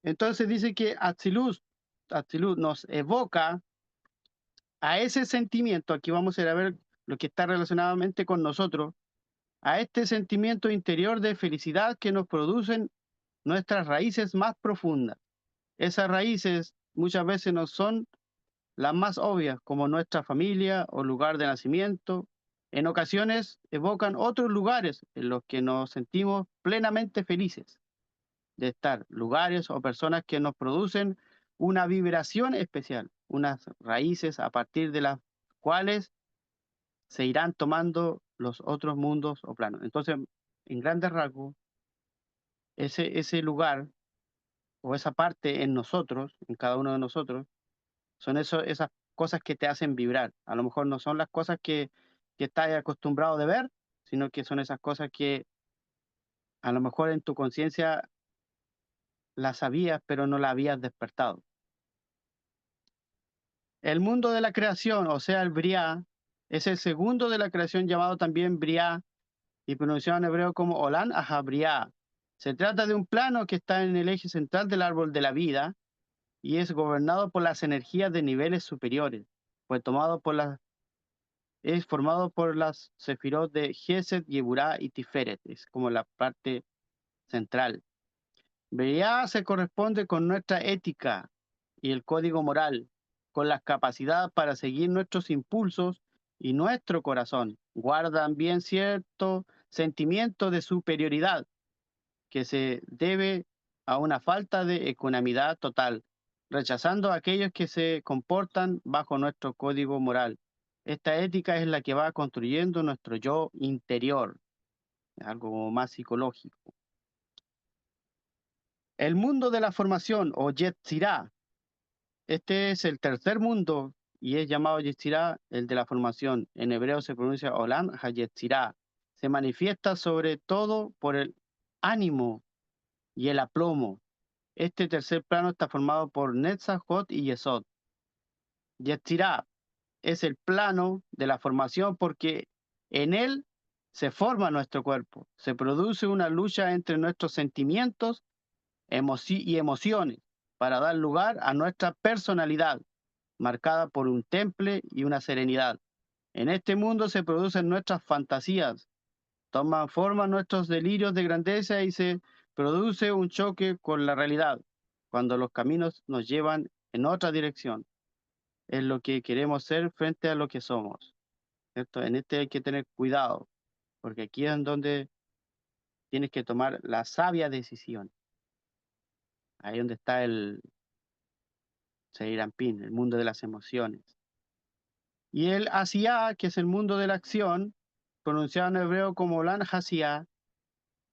Entonces dice que Atzilut nos evoca a ese sentimiento, aquí vamos a ir a ver lo que está relacionadamente con nosotros, a este sentimiento interior de felicidad que nos producen nuestras raíces más profundas. Esas raíces muchas veces no son las más obvias, como nuestra familia o lugar de nacimiento. En ocasiones evocan otros lugares en los que nos sentimos plenamente felices de estar, lugares o personas que nos producen una vibración especial, unas raíces a partir de las cuales se irán tomando los otros mundos o planos. Entonces, en grandes rasgos, ese lugar o esa parte en nosotros, en cada uno de nosotros, son esas cosas que te hacen vibrar. A lo mejor no son las cosas que estás acostumbrado de ver, sino que son esas cosas que a lo mejor en tu conciencia las sabías, pero no las habías despertado. El mundo de la creación, o sea, el Briá, es el segundo de la creación llamado también Briá y pronunciado en hebreo como Olam Ahabriá. Se trata de un plano que está en el eje central del árbol de la vida y es gobernado por las energías de niveles superiores. Fue tomado por es formado por las sefirot de Gesed, Yeburá y Tiferet. Es como la parte central. Briá se corresponde con nuestra ética y el código moral, con las capacidades para seguir nuestros impulsos y nuestro corazón. Guardan bien cierto sentimiento de superioridad que se debe a una falta de ecuanimidad total, rechazando a aquellos que se comportan bajo nuestro código moral. Esta ética es la que va construyendo nuestro yo interior, algo más psicológico. El mundo de la formación o Yetzirah. Este es el tercer mundo y es llamado Yetzirah, el de la formación. En hebreo se pronuncia Olam HaYetzirah. Se manifiesta sobre todo por el ánimo y el aplomo. Este tercer plano está formado por Netzach, Hod y Yesod. Yetzirah es el plano de la formación porque en él se forma nuestro cuerpo. Se produce una lucha entre nuestros sentimientos y emociones para dar lugar a nuestra personalidad, marcada por un temple y una serenidad. En este mundo se producen nuestras fantasías, toman forma nuestros delirios de grandeza y se produce un choque con la realidad, cuando los caminos nos llevan en otra dirección. Es lo que queremos ser frente a lo que somos, ¿cierto? En este hay que tener cuidado, porque aquí es donde tienes que tomar la sabia decisión. Ahí donde está el Seirampín, el mundo de las emociones. Y el Asiá, que es el mundo de la acción, pronunciado en hebreo como Lan Hasiá,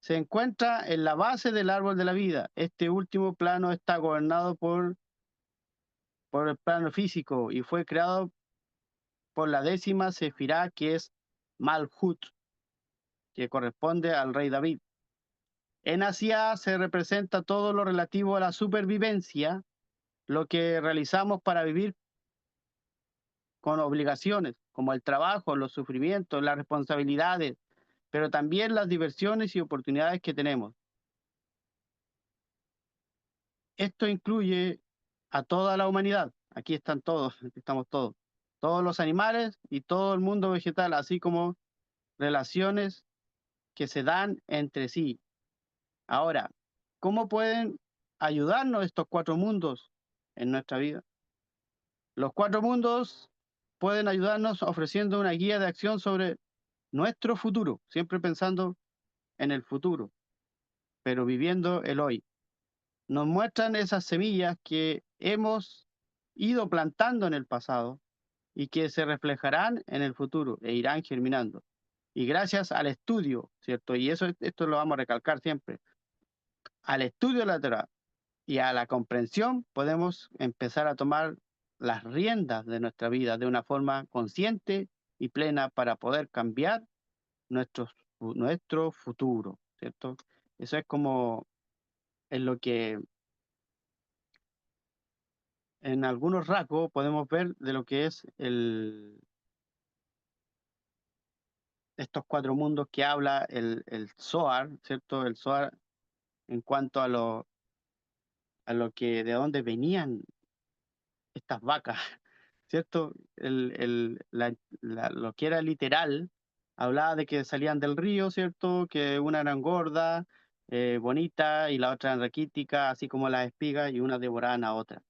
se encuentra en la base del árbol de la vida. Este último plano está gobernado por el plano físico y fue creado por la décima sefirá, que es Malhut, que corresponde al rey David. En Asia se representa todo lo relativo a la supervivencia, lo que realizamos para vivir con obligaciones, como el trabajo, los sufrimientos, las responsabilidades, pero también las diversiones y oportunidades que tenemos. Esto incluye a toda la humanidad. Aquí están todos, aquí estamos todos. Todos los animales y todo el mundo vegetal, así como relaciones que se dan entre sí. Ahora, ¿cómo pueden ayudarnos estos cuatro mundos en nuestra vida? Los cuatro mundos pueden ayudarnos ofreciendo una guía de acción sobre nuestro futuro, siempre pensando en el futuro, pero viviendo el hoy. Nos muestran esas semillas que hemos ido plantando en el pasado y que se reflejarán en el futuro e irán germinando. Y gracias al estudio, ¿cierto? Y eso, esto lo vamos a recalcar siempre, al estudio lateral y a la comprensión podemos empezar a tomar las riendas de nuestra vida de una forma consciente y plena para poder cambiar nuestro futuro, ¿cierto? Eso es como en lo que en algunos rasgos podemos ver de lo que es estos cuatro mundos que habla el Zohar, ¿cierto? El Zohar en cuanto a lo que de dónde venían estas vacas, ¿cierto? Lo que era literal, hablaba de que salían del río, ¿cierto? Que una eran gorda, bonita, y la otra eran raquítica, así como las espigas, y una devoraban a otra.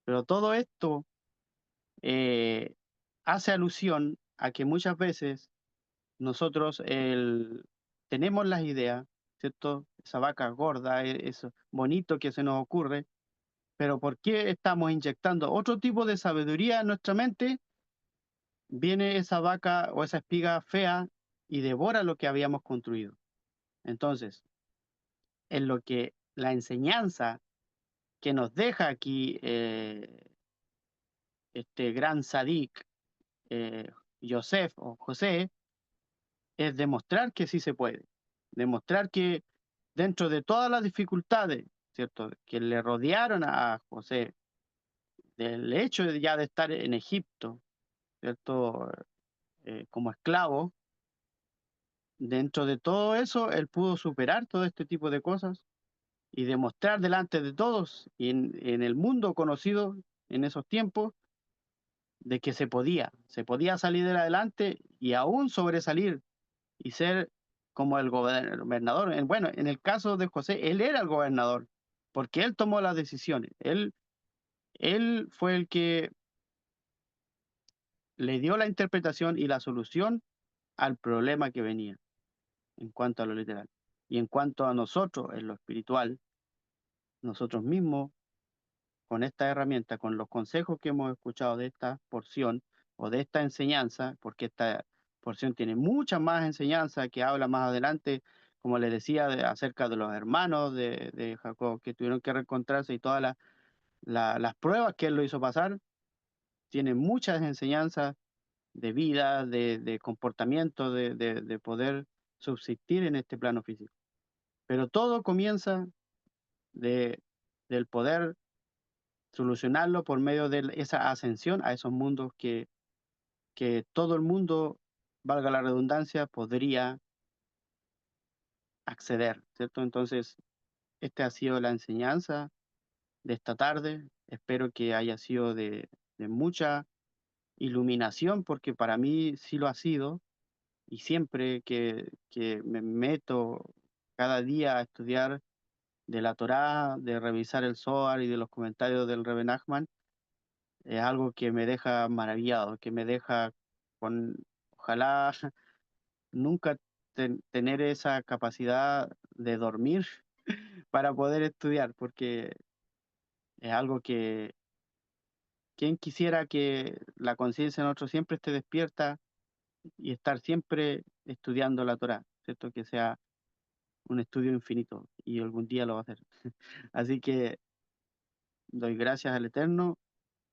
Pero todo esto eh, hace alusión a que muchas veces nosotros tenemos las ideas, ¿cierto? Esa vaca gorda, eso bonito que se nos ocurre, pero ¿por qué estamos inyectando otro tipo de sabiduría en nuestra mente? Viene esa vaca o esa espiga fea y devora lo que habíamos construido. Entonces, en lo que la enseñanza que nos deja aquí este gran sadik, eh, Yosef o José, es demostrar que sí se puede, demostrar que dentro de todas las dificultades, ¿cierto?, que le rodearon a José, del hecho de ya de estar en Egipto, ¿cierto?, como esclavo, dentro de todo eso, él pudo superar todo este tipo de cosas y demostrar delante de todos y en el mundo conocido en esos tiempos de que se podía salir adelante y aún sobresalir y ser como el gobernador. Bueno, en el caso de José, él era el gobernador, porque él tomó las decisiones. Él fue el que le dio la interpretación y la solución al problema que venía en cuanto a lo literal. Y en cuanto a nosotros, en lo espiritual, nosotros mismos, con esta herramienta, con los consejos que hemos escuchado de esta porción o de esta enseñanza, porque esta porción tiene mucha más enseñanza que habla más adelante, como les decía, acerca de los hermanos de Jacob que tuvieron que reencontrarse y todas las pruebas que él lo hizo pasar, tiene muchas enseñanzas de vida, de comportamiento, de poder subsistir en este plano físico. Pero todo comienza de, del poder solucionarlo por medio de esa ascensión a esos mundos que todo el mundo, valga la redundancia, podría acceder, ¿cierto? Entonces, esta ha sido la enseñanza de esta tarde. Espero que haya sido de mucha iluminación, porque para mí sí lo ha sido, y siempre que me meto cada día a estudiar de la Torá, de revisar el Zohar y de los comentarios del Rebbe Nachman, es algo que me deja maravillado, que me deja con, ojalá nunca tener esa capacidad de dormir para poder estudiar, porque es algo que, quien quisiera que la conciencia de nosotros siempre esté despierta y estar siempre estudiando la Torá, ¿cierto? Que sea un estudio infinito y algún día lo va a hacer. Así que doy gracias al Eterno.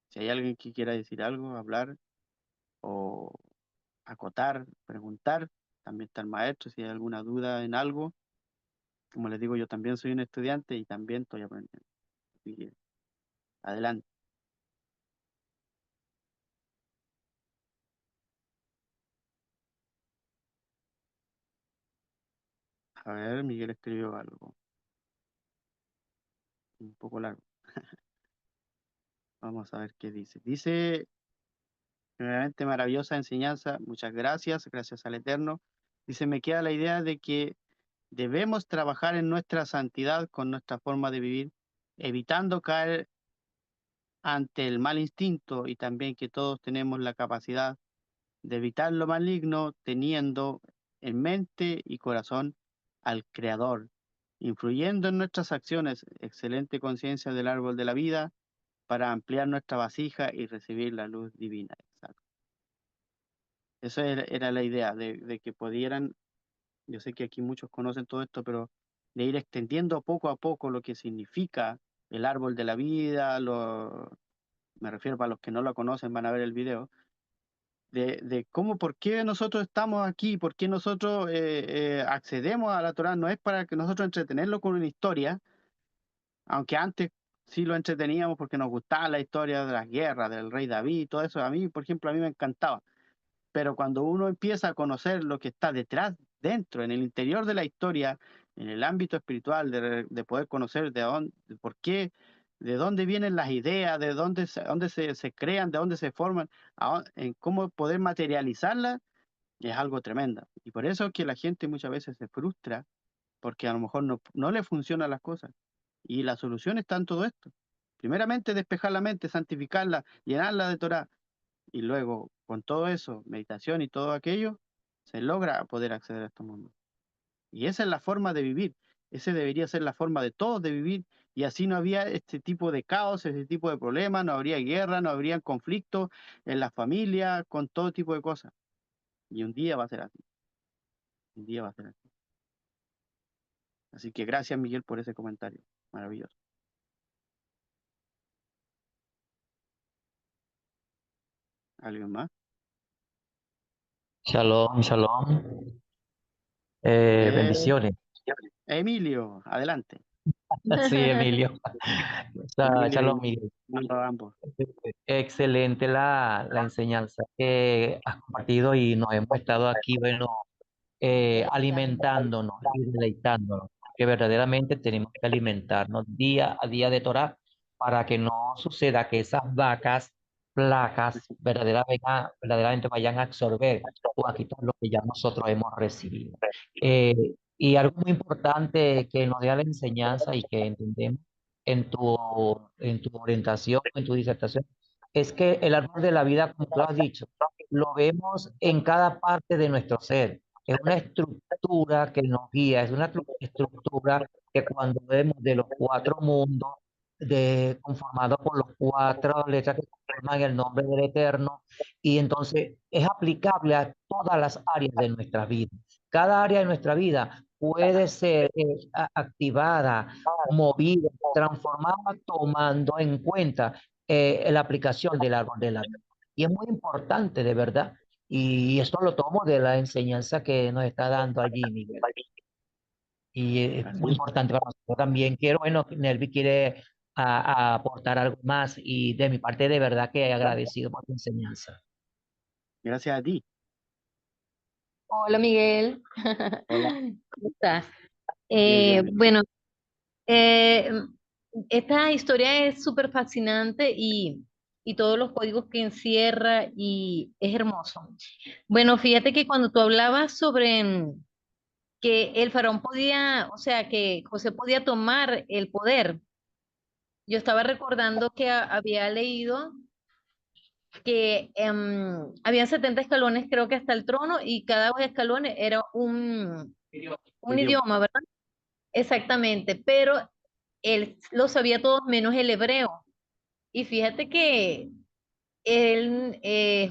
Si hay alguien que quiera decir algo, hablar o acotar, preguntar, también está el maestro si hay alguna duda en algo. Como les digo, yo también soy un estudiante y también estoy aprendiendo. Así que, adelante. A ver, Miguel escribió algo un poco largo. Vamos a ver qué dice. Dice, realmente maravillosa enseñanza, muchas gracias, gracias al Eterno. Dice, me queda la idea de que debemos trabajar en nuestra santidad con nuestra forma de vivir, evitando caer ante el mal instinto y también que todos tenemos la capacidad de evitar lo maligno teniendo en mente y corazón al Creador, influyendo en nuestras acciones, excelente conciencia del árbol de la vida para ampliar nuestra vasija y recibir la luz divina. Exacto. Esa era la idea, de que pudieran, yo sé que aquí muchos conocen todo esto, pero de ir extendiendo poco a poco lo que significa el árbol de la vida, me refiero para los que no lo conocen, van a ver el video, de cómo, por qué nosotros estamos aquí, por qué nosotros accedemos a la Torá. No es para que nosotros entretenerlo con una historia, aunque antes sí lo entreteníamos porque nos gustaba la historia de las guerras, del rey David y todo eso. A mí, por ejemplo, a mí me encantaba. Pero cuando uno empieza a conocer lo que está detrás, dentro, en el interior de la historia, en el ámbito espiritual, de poder conocer de dónde, de por qué, de dónde vienen las ideas, de dónde se crean, de dónde se forman, en cómo poder materializarlas, es algo tremendo. Y por eso es que la gente muchas veces se frustra, porque a lo mejor no le funcionan las cosas. Y la solución está en todo esto. Primeramente, despejar la mente, santificarla, llenarla de Torah, y luego, con todo eso, meditación y todo aquello, se logra poder acceder a este mundo. Y esa es la forma de vivir. Esa debería ser la forma de todos de vivir. Y así no había este tipo de caos, este tipo de problemas, no habría guerra, no habría conflictos en la familia, con todo tipo de cosas. Y un día va a ser así. Un día va a ser así. Así que gracias, Miguel, por ese comentario. Maravilloso. ¿Alguien más? Shalom, shalom. Eh, Bendiciones. Emilio, adelante. Sí, Emilio. Emilio Shalom, y Miguel. a ambos. Excelente la enseñanza que has compartido y nos hemos estado aquí, bueno, alimentándonos y deleitándonos, porque verdaderamente tenemos que alimentarnos día a día de Torah para que no suceda que esas vacas flacas verdaderamente vayan a absorber o a quitar lo que ya nosotros hemos recibido. Eh, y algo muy importante que nos da la enseñanza y que entendemos en tu orientación, en tu disertación, es que el árbol de la vida, como tú has dicho, lo vemos en cada parte de nuestro ser. Es una estructura que nos guía, es una estructura que cuando vemos de los cuatro mundos, conformado por los cuatro letras que conforman el nombre del Eterno, y entonces es aplicable a todas las áreas de nuestra vida. Cada área de nuestra vida puede ser activada, movida, transformada, tomando en cuenta la aplicación del árbol de la vida. Y es muy importante, de verdad. Y esto lo tomo de la enseñanza que nos está dando allí, Miguel. Y es Así muy es. importante para nosotros también. Quiero, bueno, Nelvi quiere a aportar algo más y de mi parte de verdad que agradecido por tu enseñanza. Gracias a ti. Hola Miguel, Hola. ¿cómo estás? Bien, bien, bien. Bueno, eh, esta historia es súper fascinante y todos los códigos que encierra y es hermoso. Bueno, fíjate que cuando tú hablabas sobre que el faraón podía, o sea, que José podía tomar el poder, yo estaba recordando que había leído que habían 70 escalones, creo que hasta el trono, y cada escalón era un Idioma. idioma, ¿verdad? Exactamente, pero él lo sabía todo menos el hebreo. Y fíjate que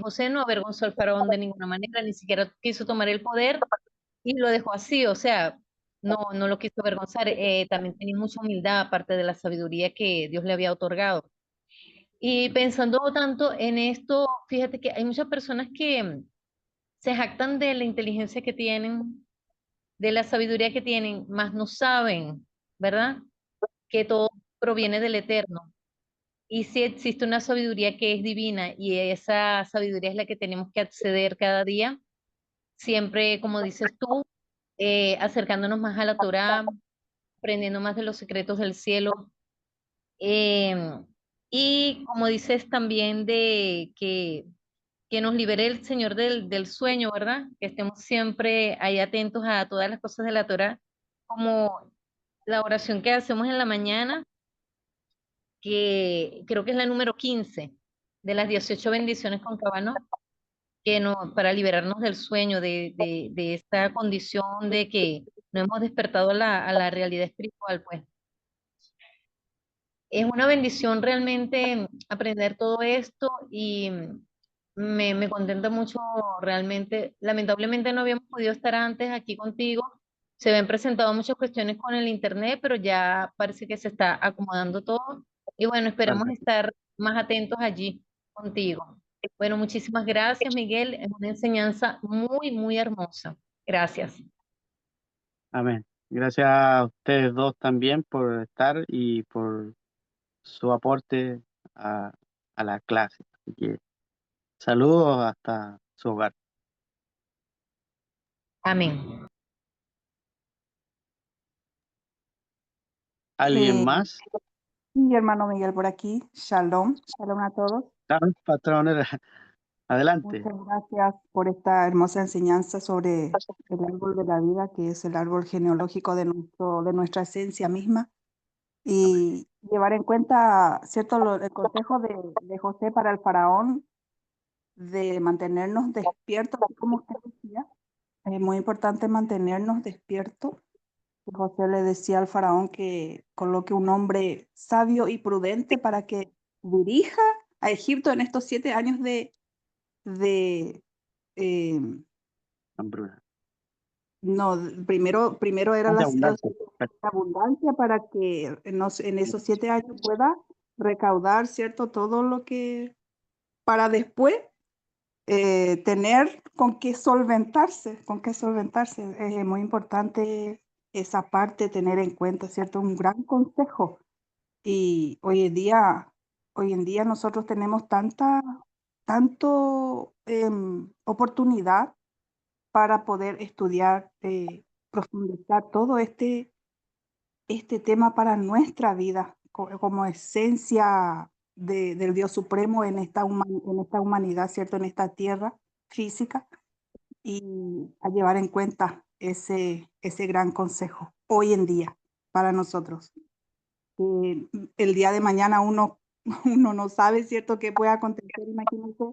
José no avergonzó al faraón de ninguna manera, ni siquiera quiso tomar el poder y lo dejó así, o sea, no lo quiso avergonzar. También tenía mucha humildad, aparte de la sabiduría que Dios le había otorgado. Y pensando tanto en esto, fíjate que hay muchas personas que se jactan de la inteligencia que tienen, de la sabiduría que tienen, más no saben, ¿verdad? Que todo proviene del Eterno. Y si existe una sabiduría que es divina y esa sabiduría es la que tenemos que acceder cada día, siempre, como dices tú, acercándonos más a la Torá, aprendiendo más de los secretos del cielo. Y como dices también de que nos libere el Señor del sueño, ¿verdad? Que estemos siempre ahí atentos a todas las cosas de la Torá, como la oración que hacemos en la mañana, que creo que es la número 15 de las 18 bendiciones con Cabano, que no, para liberarnos del sueño, de esta condición de que no hemos despertado a la realidad espiritual, pues. Es una bendición realmente aprender todo esto y me contenta mucho realmente. Lamentablemente no habíamos podido estar antes aquí contigo. Se habían presentado muchas cuestiones con el internet, pero ya parece que se está acomodando todo. Y bueno, esperamos Amén. estar más atentos allí contigo. Bueno, muchísimas gracias, Miguel. Es una enseñanza muy, muy hermosa. Gracias. Amén. Gracias a ustedes dos también por estar y por su aporte a, a la clase. Así que saludos hasta su hogar. Amén. ¿Alguien Eh, más? y hermano Miguel por aquí. Shalom, shalom a todos. Claro, patrón, adelante. Muchas gracias por esta hermosa enseñanza sobre el árbol de la vida, que es el árbol genealógico de nuestra esencia misma. Y llevar en cuenta, ¿cierto?, el consejo de José para el faraón de mantenernos despiertos, así como usted decía. Es muy importante mantenernos despiertos. José le decía al faraón que coloque un hombre sabio y prudente para que dirija a Egipto en estos 7 años de eh, Hambruna. no, primero era De la abundancia. abundancia para que en esos 7 años pueda recaudar, ¿cierto? Todo lo que para después tener con qué solventarse, Es muy importante esa parte, tener en cuenta, ¿cierto? Un gran consejo. Y hoy en día nosotros tenemos tanto oportunidad para poder estudiar, profundizar todo este tema para nuestra vida como esencia del Dios Supremo en en esta humanidad, ¿cierto? En esta tierra física y a llevar en cuenta ese gran consejo hoy en día para nosotros. El día de mañana uno no sabe, ¿cierto?, qué puede acontecer. Imagínense,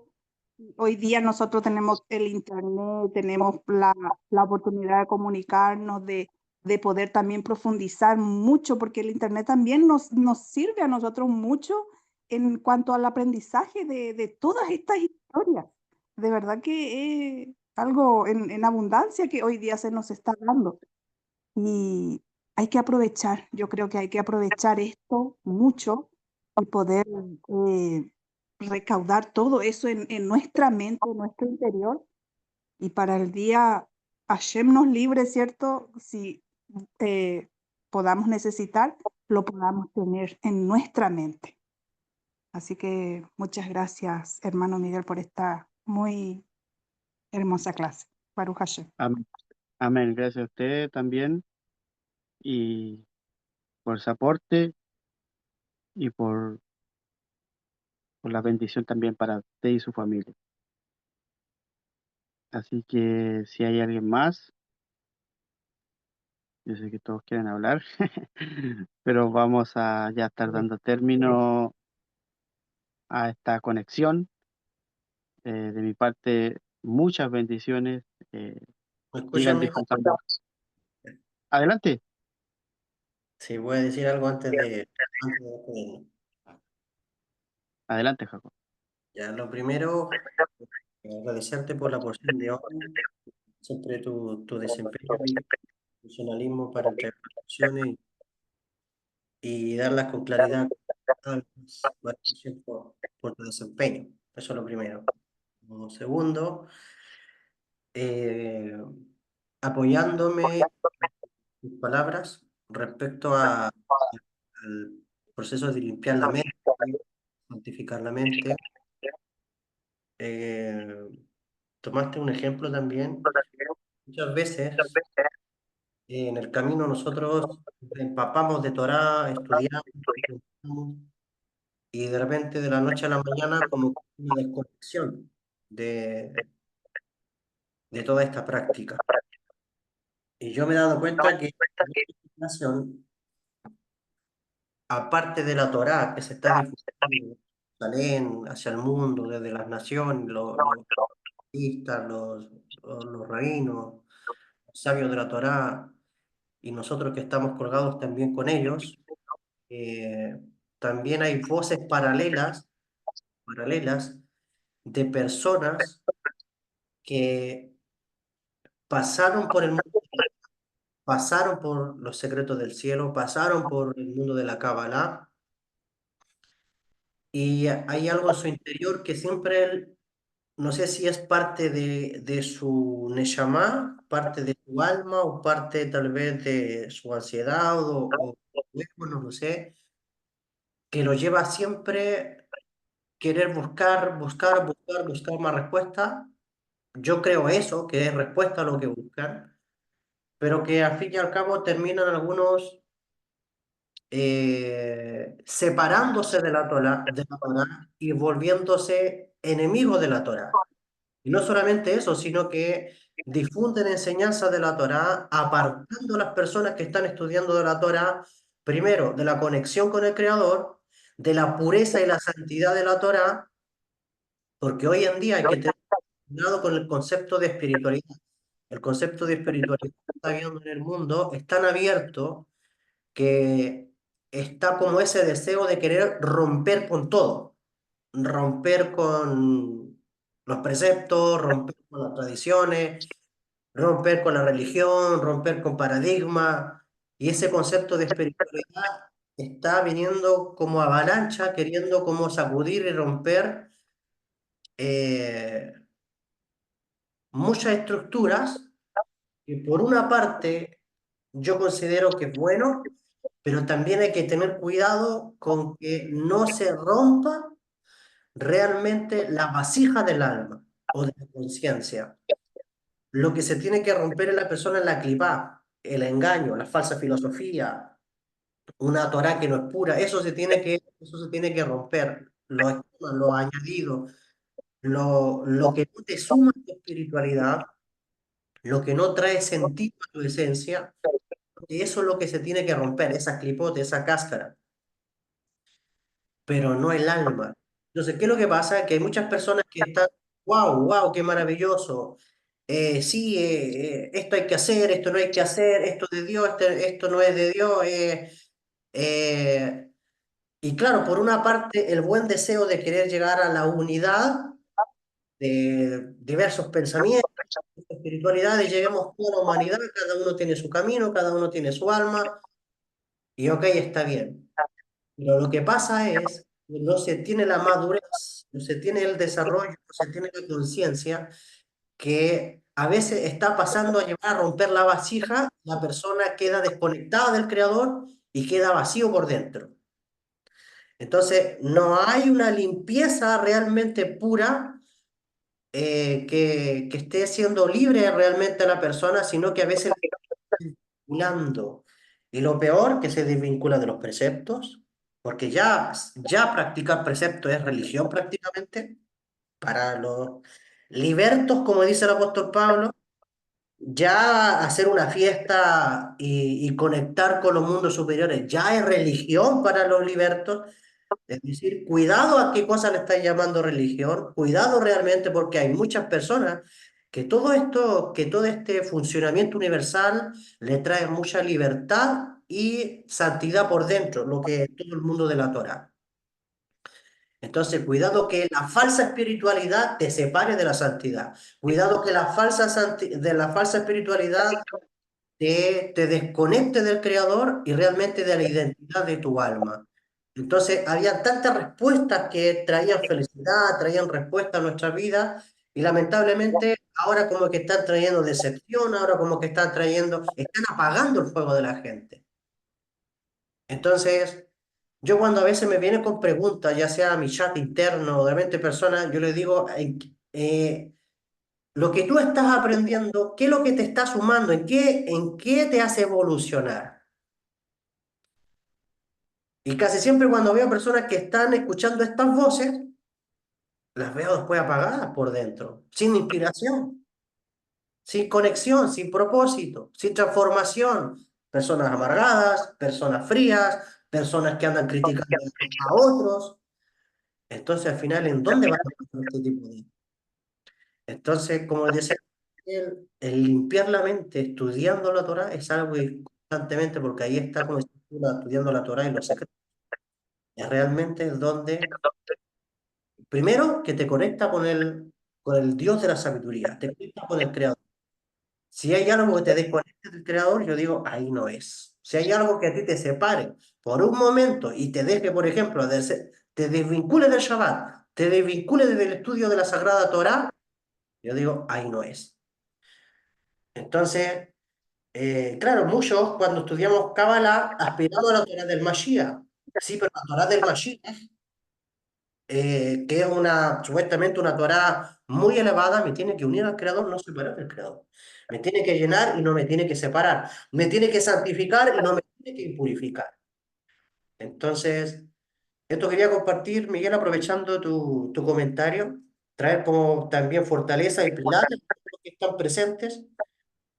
hoy día nosotros tenemos el internet, tenemos la oportunidad de comunicarnos, de poder también profundizar mucho, porque el internet también nos sirve a nosotros mucho en cuanto al aprendizaje de todas estas historias. De verdad que es algo en abundancia que hoy día se nos está dando. Y hay que aprovechar, yo creo que hay que aprovechar esto mucho y poder recaudar todo eso en nuestra mente, en nuestro interior, y para el día Hashem nos libre, ¿cierto? Si eh, podamos necesitar, lo podamos tener en nuestra mente. Así que muchas gracias, hermano Miguel, por esta muy hermosa clase. Baruch Hashem. Amén. Amén. Gracias a usted también y por su aporte y por la bendición también para usted y su familia. Así que si hay alguien más, yo sé que todos quieren hablar, pero vamos a ya estar dando término a esta conexión. De mi parte, muchas bendiciones. ¿Me Sigan escuchan, mijo? descansando. Adelante, Sí, voy a decir algo antes de despedirnos. adelante, Jacob. Ya, lo primero, agradecerte por la porción de hoy, siempre tu desempeño y profesionalismo para entregar opciones y darlas con claridad. Gracias por tu desempeño. Eso es lo primero. Lo segundo, eh, apoyándome en tus palabras respecto al proceso de limpiar la mente, santificar la mente. Tomaste un ejemplo también. Muchas veces en el camino nosotros nos empapamos de Torá, estudiamos, y de repente de la noche a la mañana como una desconexión de toda esta práctica. Y yo me he dado cuenta que en esta nación, aparte de la Torá que se está difundiendo de Jerusalén hacia el mundo, desde las naciones, los artistas, los rabinos, los sabios de la Torá, y nosotros que estamos colgados también con ellos, también hay voces paralelas de personas que pasaron por el mundo, pasaron por los secretos del cielo, pasaron por el mundo de la Kabbalah, y hay algo en su interior que siempre él, no sé si es parte de su neshama, parte de su alma o parte tal vez de su ansiedad o ego, no lo sé, que lo lleva siempre querer buscar más respuesta. Yo creo eso, que es respuesta a lo que buscan, pero que al fin y al cabo terminan algunos separándose de la Torá y volviéndose enemigos de la Torá. Y no solamente eso, sino que difunden enseñanzas de la Torá, apartando a las personas que están estudiando de la Torá, primero, de la conexión con el Creador, de la pureza y la santidad de la Torá, porque hoy en día hay que tener cuidado con el concepto de espiritualidad. El concepto de espiritualidad que está viendo en el mundo es tan abierto que está como ese deseo de querer romper con todo, romper con los preceptos, romper con las tradiciones, romper con la religión, romper con paradigmas, y ese concepto de espiritualidad está viniendo como avalancha, queriendo como sacudir y romper muchas estructuras que por una parte yo considero que es bueno, pero también hay que tener cuidado con que no se rompa realmente la vasija del alma o de la conciencia. Lo que se tiene que romper en la persona es la clipá, el engaño, la falsa filosofía, una Torá que no es pura. Eso se tiene que romper. Los esquemas, los añadidos, lo que no te suma a tu espiritualidad, lo que no trae sentido a tu esencia, y eso es lo que se tiene que romper, esa clipote, esa cáscara, pero no el alma. Entonces, ¿qué es lo que pasa? Que hay muchas personas que están, wow, qué maravilloso. Sí, esto hay que hacer, esto no hay que hacer, esto es de Dios, esto no es de Dios. Eh, y claro, por una parte, el buen deseo de querer llegar a la unidad de diversos pensamientos, espiritualidades, lleguemos toda la humanidad, cada uno tiene su camino, cada uno tiene su alma, y ok, está bien. Pero lo que pasa es que no se tiene la madurez, no se tiene el desarrollo, no se tiene la conciencia, que a veces está pasando a llevar a romper la vasija, la persona queda desconectada del creador y queda vacío por dentro. Entonces, no hay una limpieza realmente pura que esté siendo libre realmente a la persona, sino que a veces la está vinculando. Y lo peor, que se desvincula de los preceptos, porque ya practicar preceptos es religión prácticamente. Para los libertos, como dice el apóstol Pablo, ya hacer una fiesta y conectar con los mundos superiores ya es religión para los libertos. Es decir, cuidado a qué cosa le estáis llamando religión, cuidado realmente porque hay muchas personas que todo esto, que todo este funcionamiento universal le trae mucha libertad y santidad por dentro, lo que es todo el mundo de la Torá. Entonces, cuidado que la falsa espiritualidad te separe de la santidad. Cuidado que de la falsa espiritualidad te desconecte del Creador y realmente de la identidad de tu alma. Entonces, había tantas respuestas que traían felicidad, traían respuesta a nuestra vida, Y lamentablemente ahora como que están trayendo decepción, ahora como que están apagando el fuego de la gente. Entonces, yo cuando a veces me vienen con preguntas, ya sea a mi chat interno o de 20 personas, yo les digo, lo que tú estás aprendiendo, ¿qué es lo que te está sumando? ¿En qué te hace evolucionar? Y casi siempre cuando veo personas que están escuchando estas voces, las veo después apagadas por dentro, sin inspiración, sin conexión, sin propósito, sin transformación. Personas amargadas, personas frías, personas que andan criticando a otros. Entonces, al final, ¿en dónde va a pasar este tipo de...? Entonces, como decía, el limpiar la mente estudiando la Torá es algo que constantemente, porque ahí está como estudiando la Torá y los secretos. Es realmente donde, primero, que te conecta con el Dios de la sabiduría, te conecta con el Creador. Si hay algo que te desconecte del Creador, yo digo, ahí no es. Si hay algo que a ti te separe por un momento y te deje, por ejemplo, te desvincule del Shabbat, te desvincule del estudio de la Sagrada Torá, yo digo, ahí no es. Entonces, claro, muchos cuando estudiamos Kabbalah aspiramos a la Torá del Mashiach. Sí, pero la Torá del Mashiach, que es supuestamente una Torá muy elevada, me tiene que unir al Creador, no separar del Creador. Me tiene que llenar y no me tiene que separar. Me tiene que santificar y no me tiene que impurificar. Entonces, esto quería compartir, Miguel, aprovechando tu comentario, traer como también fortaleza y pilares para los que están presentes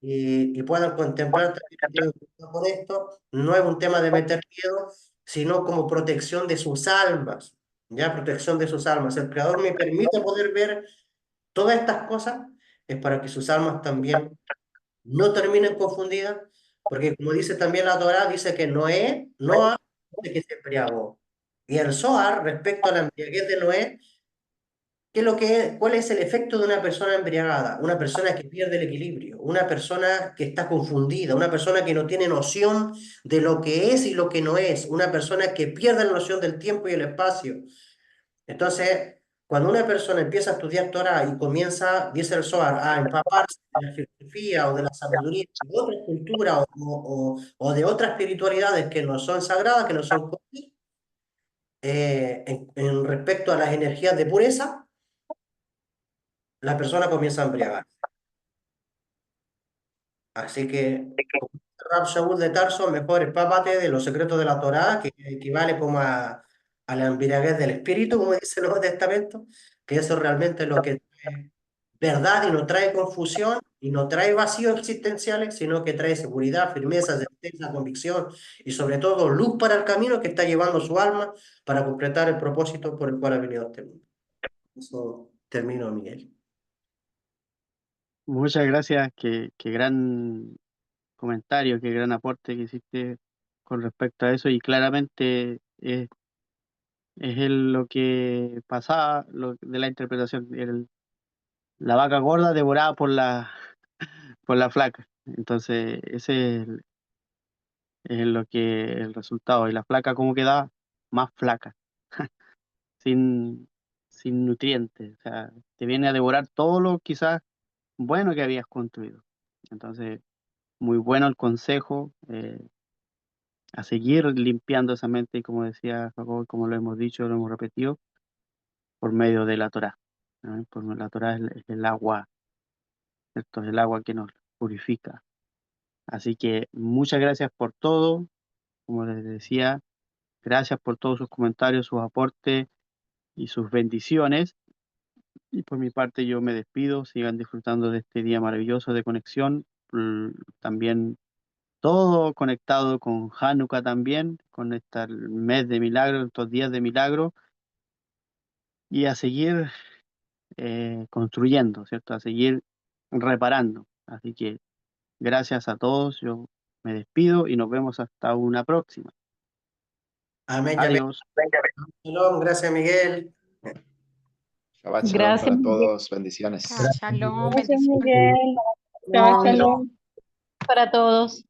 y puedan contemplar también con esto. No es un tema de meter miedo, sino como protección de sus almas, ya protección de sus almas. El Creador me permite poder ver todas estas cosas, es para que sus almas también no terminen confundidas, porque como dice también la Torá, dice que Noé de que se embriagó. Y el Zohar, respecto a la embriaguez de Noé, ¿cuál es el efecto de una persona embriagada? Una persona que pierde el equilibrio, una persona que está confundida, una persona que no tiene noción de lo que es y lo que no es, una persona que pierde la noción del tiempo y el espacio. Entonces, cuando una persona empieza a estudiar Torah y comienza, dice el Zohar, a empaparse de la filosofía o de la sabiduría de otra cultura o de otras espiritualidades que no son sagradas, que no son en respecto a las energías de pureza, la persona comienza a embriagar. Así que, como dice Rab Shaul de Tarso, mejor empápate de los secretos de la Torá, que equivale como a la embriaguez del espíritu, como dice el Nuevo Testamento, que eso realmente es lo que trae verdad y no trae confusión y no trae vacíos existenciales, sino que trae seguridad, firmeza, certeza, convicción y sobre todo luz para el camino que está llevando su alma para completar el propósito por el cual ha venido a este mundo. Eso termino, Miguel. Muchas gracias, qué gran comentario, qué gran aporte que hiciste con respecto a eso y claramente lo que pasaba de la interpretación, la vaca gorda devorada por por la flaca. Entonces, ese es lo que el resultado. Y la flaca, ¿cómo queda? Más flaca, sin, sin nutrientes. O sea, te viene a devorar todo lo quizás bueno que habías construido. Entonces, muy bueno el consejo, a seguir limpiando esa mente, y como decía Jacob, como lo hemos dicho, lo hemos repetido, por medio de la Torá. ¿No? La Torá es el agua, ¿cierto? Es el agua que nos purifica. Así que muchas gracias por todo. Como les decía, gracias por todos sus comentarios, sus aportes y sus bendiciones. Y por mi parte yo me despido. Sigan disfrutando de este día maravilloso de conexión. También todo conectado con Hanukkah también, con este mes de milagro, estos días de milagro. Y a seguir construyendo, ¿cierto? A seguir reparando. Así que gracias a todos. Yo me despido y nos vemos hasta una próxima. Amén. Adiós. Shalom, gracias, Miguel. Shabbat shalom Gracias, para Miguel. todos, bendiciones. Shalom, Gracias, bendiciones. Miguel. Shabbat shalom para todos.